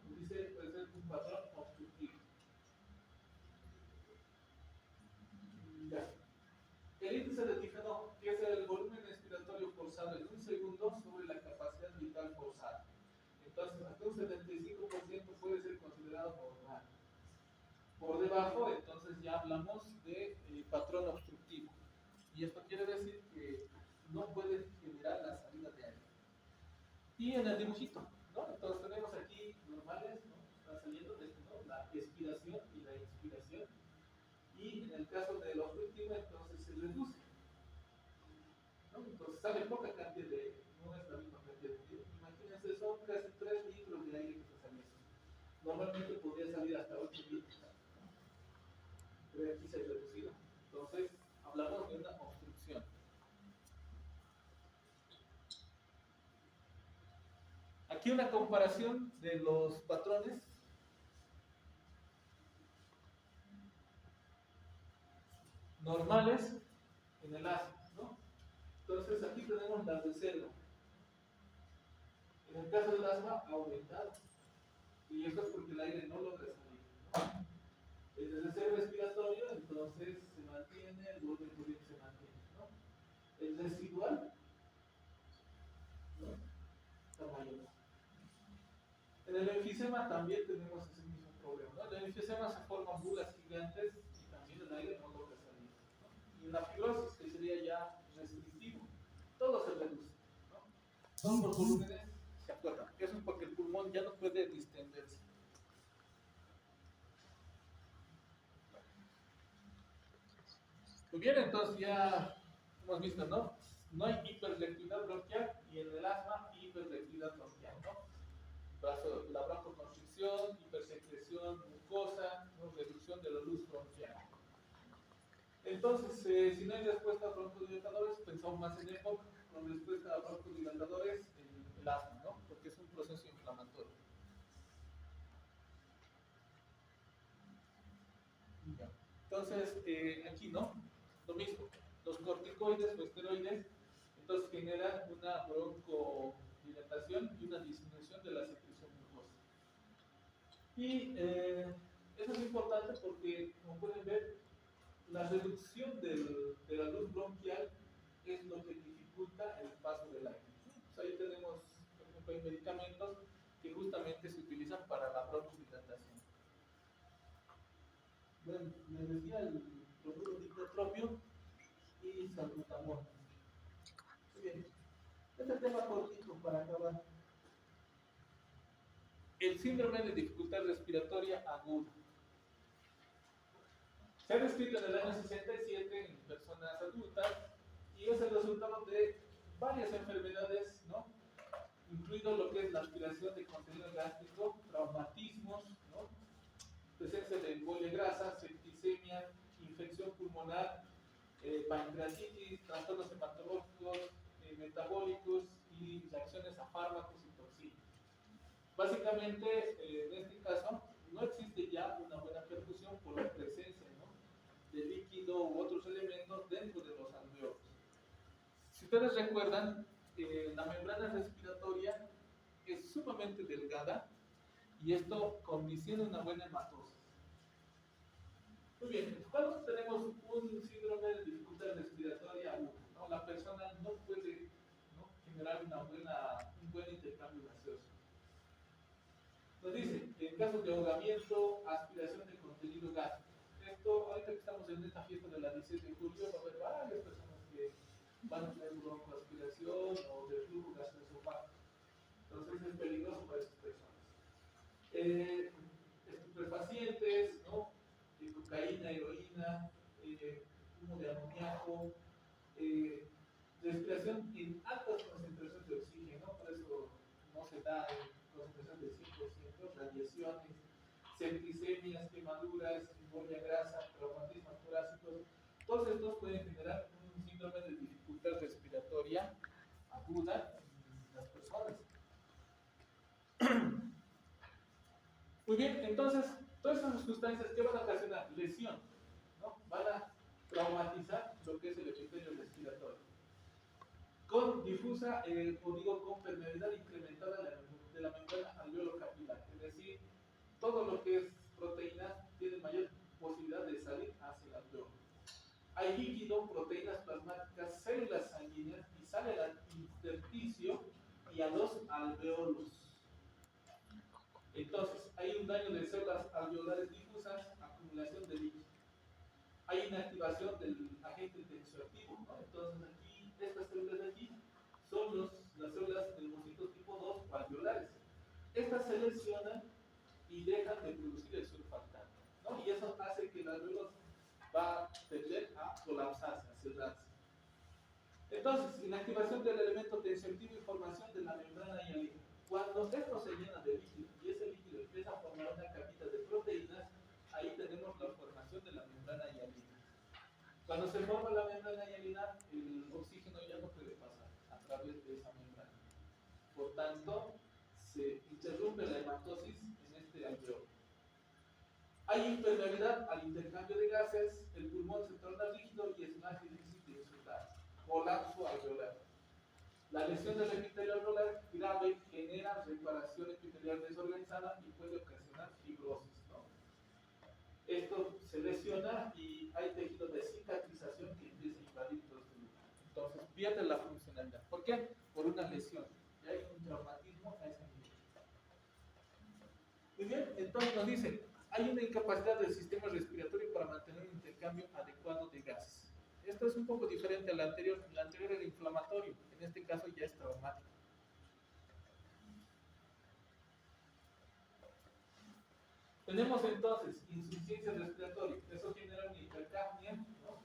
Dice, puede ser un patrón obstructivo. El índice de Tichenor, que es el volumen expiratorio forzado en un segundo sobre la capacidad vital forzada. Entonces, hasta un 75% puede ser considerado normal. Por debajo, entonces ya hablamos de patrón obstructivo. Y esto quiere decir que no puede generar la salida de aire. Y en el dibujito, ¿no? Entonces tenemos aquí normales, ¿no? Está saliendo de, ¿no? La expiración y la inspiración. Y en el caso del obstructivo, entonces se reduce, ¿no? Entonces sale poca cantidad de aire, no es la misma cantidad de aire. Imagínense, son casi 3 litros de aire que está saliendo. Normalmente podría salir hasta 8 litros, ¿no? Pero aquí se ha reducido. Entonces, hablamos de una obstrucción. Aquí una comparación de los patrones normales en el asma, ¿no? Entonces aquí tenemos la reserva. En el caso del asma ha aumentado. Y eso es porque el aire no logra salir, ¿no? El reserva respiratorio, entonces se mantiene, el volumen corriente se mantiene, ¿no? El residual, ¿no? Está mayor. En el enfisema también tenemos ese mismo problema, ¿no? En el enfisema se forman bulas gigantes y también el aire no logra salir, ¿no? Y en la fibrosis, que sería ya restrictivo, todo se reduce, ¿no? Todos los volúmenes se acortan. Eso es porque el pulmón ya no puede distenderse. Muy bien, entonces ya hemos visto, ¿no? No hay hiperreactividad bronquial y en el asma hiperreactividad bronquial, ¿no? La broncoconstricción, hipersecreción mucosa, ¿no? Reducción de la luz bronquial. Entonces, si no hay respuesta a broncodilatadores, pensamos más en EPOC, con respuesta a broncodilatadores, el asma, ¿no? Porque es un proceso inflamatorio. Entonces, aquí, ¿no? Lo mismo, los corticoides o esteroides, entonces generan una broncodilatación y una disminución de la secreción mucosa. Y eso es importante porque, como pueden ver, la reducción de la luz bronquial es lo que dificulta el paso del aire. Pues ahí tenemos, por ejemplo, hay medicamentos que justamente se utilizan para la broncodilatación. Bueno, les decía el cloruro diplotropio y salbutamol. Muy bien, este tema cortito para acabar. El síndrome de dificultad respiratoria aguda. Se ha descrito en el año 67 en personas adultas y es el resultado de varias enfermedades, ¿no? Incluido lo que es la aspiración de contenido gástrico, traumatismos, ¿no? Presencia de embolia grasa, septicemia, infección pulmonar, pancreatitis, trastornos hematológicos, metabólicos y reacciones a fármacos y toxinas. Básicamente, en este caso, no existe ya una buena perfusión por la presencia, ¿no? De líquido u otros elementos dentro de los alveolos. Si ustedes recuerdan, la membrana respiratoria es sumamente delgada y esto condiciona una buena hematosis. Muy bien, cuando tenemos un síndrome de dificultad respiratoria aguda, ¿no? La persona no puede, ¿no? Generar un buen intercambio gaseoso. Nos dice, en casos de ahogamiento, aspiración de contenido gástrico. Esto, ahorita que estamos en esta fiesta de la 17 de julio, va a haber varias personas que van a tener broncoaspiración o reflujo gastroesofágico. Entonces es peligroso para esas personas. Estupefacientes, ¿no? Cocaína, heroína, humo de amoníaco, respiración en altas concentraciones de oxígeno, por eso no se da en concentración de 100%, radiaciones, septicemias, quemaduras, embolia grasa, traumatismos torácicos. Todos estos pueden generar un síndrome de dificultad respiratoria aguda en las personas. Muy bien, entonces, todas estas sustancias que van a ocasionar lesión, ¿no? Van a traumatizar lo que es el epitelio respiratorio. Con difusa, o digo, con permeabilidad incrementada de la membrana alveolo-capilar, es decir, todo lo que es proteína tiene mayor posibilidad de salir hacia el alveolo. hay líquido, proteínas plasmáticas, células sanguíneas y sale al intersticio y a los alveolos. Entonces, hay un daño de células alveolares difusas, acumulación de líquido. Hay inactivación del agente tensioactivo, ¿no? Entonces, aquí, estas células de aquí son las células del mocito tipo 2 o alveolares. Estas se lesionan y dejan de producir el surfactante, ¿no? Y eso hace que el alveolo va a tender a colapsarse, a cerrarse. Entonces, inactivación del elemento tensioactivo y formación de la membrana hialina. Cuando esto se llena de líquido y ese líquido empieza a formar una capita de proteínas, ahí tenemos la formación de la membrana hialina. Cuando se forma la membrana hialina, el oxígeno ya no puede pasar a través de esa membrana. Por tanto, se interrumpe la hematosis en este alveolo. Hay impermeabilidad al intercambio de gases, el pulmón se torna rígido y es más difícil de insular. Colapso alveolar. La lesión del epitelio alveolar grave genera reparación epitelial desorganizada y puede ocasionar fibrosis, ¿no? Esto se lesiona y hay tejido de cicatrización que empieza a invadir todo este lugar. Entonces pierde la funcionalidad. ¿Por qué? Por una lesión. Y hay un traumatismo a ese nivel. Muy bien, entonces nos dice, hay una incapacidad del sistema respiratorio para mantener un intercambio adecuado de gases. Esto es un poco diferente al anterior. El anterior era inflamatorio, en este caso ya es traumático. Tenemos entonces insuficiencia respiratoria, eso genera una hipercapnia, ¿no?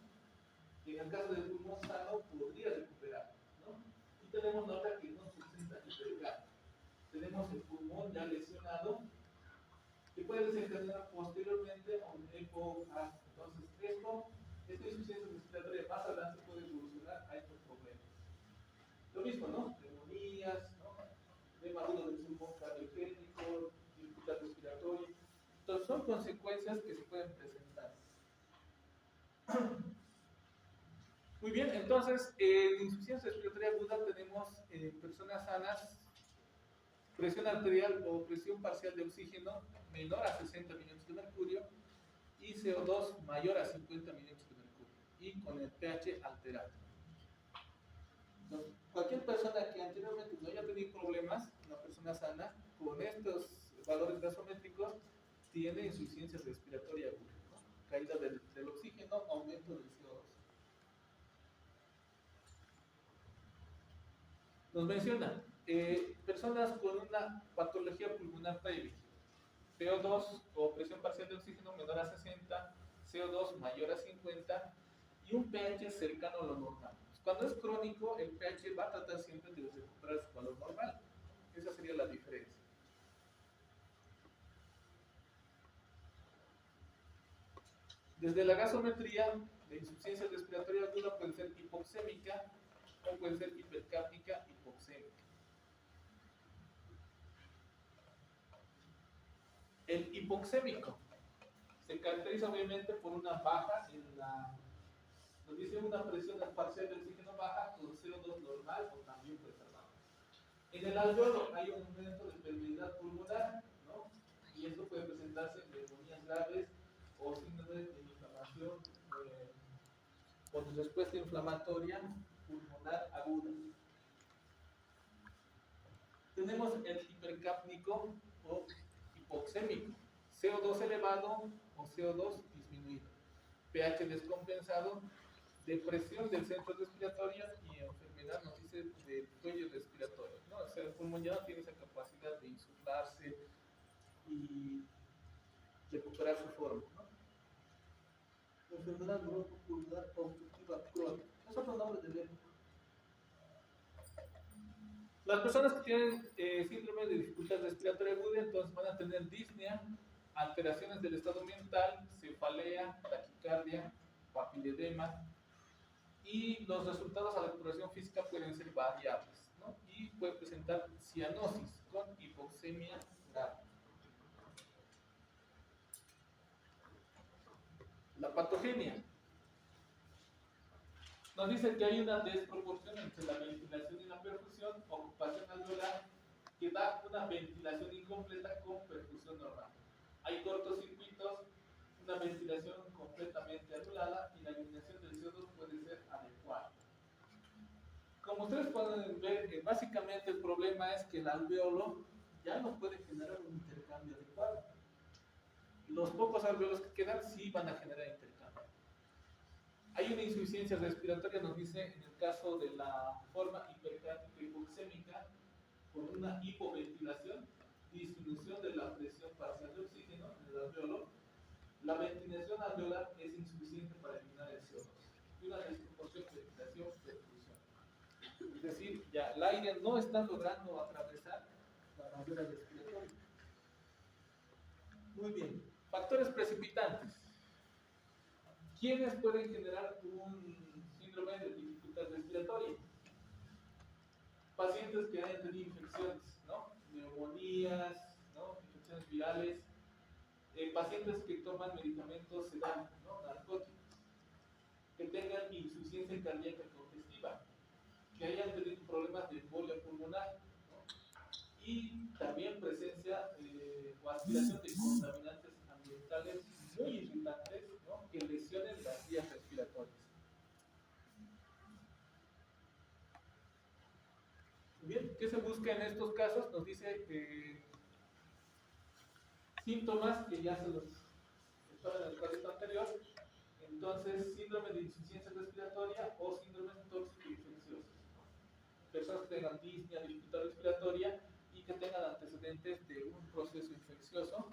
Que en el caso del pulmón sano podría recuperar, ¿no? Y tenemos la otra que no presenta hipercapnia. Tenemos el pulmón ya lesionado, que puede desencadenar posteriormente a un EPOC. Entonces, esta insuficiencia respiratoria más adelante puede evolucionar a estos problemas. Lo mismo, ¿no? Neumonías, ¿no? Edema agudo del pulmón cardiogénico, dificultad respiratoria. Entonces, son consecuencias que se pueden presentar. Muy bien, entonces, en insuficiencia respiratoria aguda tenemos personas sanas, presión arterial o presión parcial de oxígeno menor a 60 millones de mercurio y CO2 mayor a 50 millones de mercurio y con el pH alterado. Entonces, cualquier persona que anteriormente no haya tenido problemas, una persona sana, con estos valores gasométricos, tiene insuficiencia respiratoria aguda, ¿no? Caída del oxígeno, aumento del CO2. Nos menciona personas con una patología pulmonar previa, CO2 o presión parcial de oxígeno menor a 60, CO2 mayor a 50 y un pH cercano a lo normal. Cuando es crónico, el pH va a tratar siempre de recuperar su valor normal. Esa sería la diferencia. Desde la gasometría, la insuficiencia respiratoria aguda puede ser hipoxémica o puede ser hipercápnica hipoxémica. El hipoxémico se caracteriza obviamente por una baja en la, nos dice una presión parcial de oxígeno baja con CO2 normal o también puede ser baja. En el alveolo hay un aumento de permeabilidad pulmonar, ¿no? Y esto puede presentarse en neumonías graves o síndrome de inflamación o de respuesta inflamatoria pulmonar aguda. Tenemos el hipercápnico o hipoxémico, CO2 elevado o CO2 disminuido, pH descompensado, depresión del centro respiratorio y enfermedad, nos dice, del cuello respiratorio, ¿no? O sea, el pulmón ya no tiene esa capacidad de insuflarse y recuperar su forma, ¿no? Enfermedad bronco-pulmonar obstructiva crónica, es otro nombre del EPOC. Las personas que tienen síndrome de dificultad respiratoria aguda, entonces van a tener disnea, alteraciones del estado mental, cefalea, taquicardia, papiledema, y los resultados a la exploración física pueden ser variables, ¿no? Y puede presentar cianosis con hipoxemia grave. La patogenia nos dice que hay una desproporción entre la ventilación y la perfusión, ocupación alveolar, que da una ventilación incompleta con perfusión normal. Hay cortocircuitos, una ventilación completamente anulada y la eliminación del CO2 como ustedes pueden ver, básicamente el problema es que el alveolo ya no puede generar un intercambio adecuado. Los pocos alveolos que quedan sí van a generar intercambio. Hay una insuficiencia respiratoria, nos dice, en el caso de la forma hipercápica hipoxémica, con una hipoventilación, disminución de la presión parcial de oxígeno en el alveolo. La ventilación alveolar es insuficiente para eliminar el CO2 y una desproporción de ventilación-perfusión. Es decir, ya el aire no está logrando atravesar la barrera respiratoria. Muy bien. Factores precipitantes. ¿Quiénes pueden generar un síndrome de dificultad respiratoria? Pacientes que hayan tenido infecciones, ¿no? Neumonías, ¿no? Infecciones virales. Pacientes que toman medicamentos sedantes, ¿no? Narcóticos. Que tengan insuficiencia cardíaca congestiva. Que hayan tenido problemas de embolia pulmonar, ¿no? Y también presencia o aspiración de contaminantes ambientales muy irritantes, ¿no? Que lesionen las vías respiratorias. Bien, ¿qué se busca en estos casos? Nos dice síntomas que ya se los estaban en el cuadrito anterior. Entonces, síndrome de insuficiencia respiratoria o síndromes tóxico-infecciosos. Personas que tengan disnea, dificultad respiratoria y que tengan antecedentes de un proceso infeccioso.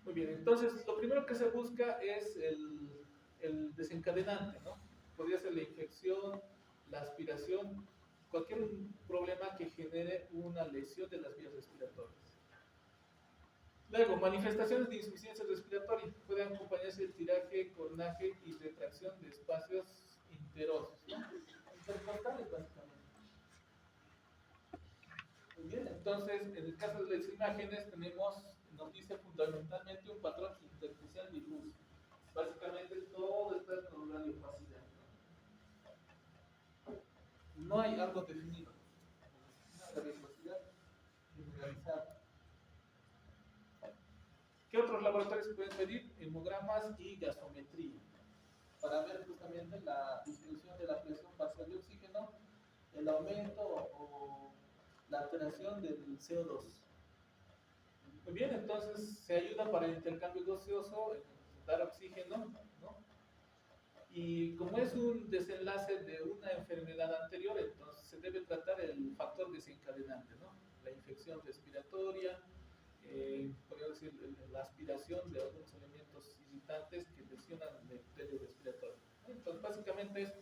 Muy bien, entonces lo primero que se busca es el desencadenante, ¿no? Podría ser la infección, la aspiración, cualquier problema que genere una lesión de las vías respiratorias. Luego, manifestaciones de insuficiencia respiratoria. Pueden acompañarse de tiraje, cornaje y retracción de espacios interosos, ¿no? Intercostales, básicamente. Muy bien, entonces, en el caso de las imágenes, nos dice fundamentalmente un patrón intersticial difuso. Básicamente, todo está en una radiopacidad, ¿no? No hay algo definido. Una radiopacidad generalizada. ¿Qué otros laboratorios se pueden medir? Hemogramas y gasometría, para ver justamente la distribución de la presión parcial de oxígeno, el aumento o la alteración del CO2. Muy bien, entonces se ayuda para el intercambio gaseoso, dar oxígeno, ¿no? Y como es un desenlace de una enfermedad anterior, entonces se debe tratar el factor desencadenante, ¿no? La infección respiratoria, podría decir la aspiración de algunos elementos irritantes que lesionan el epitelio respiratorio. Entonces, básicamente es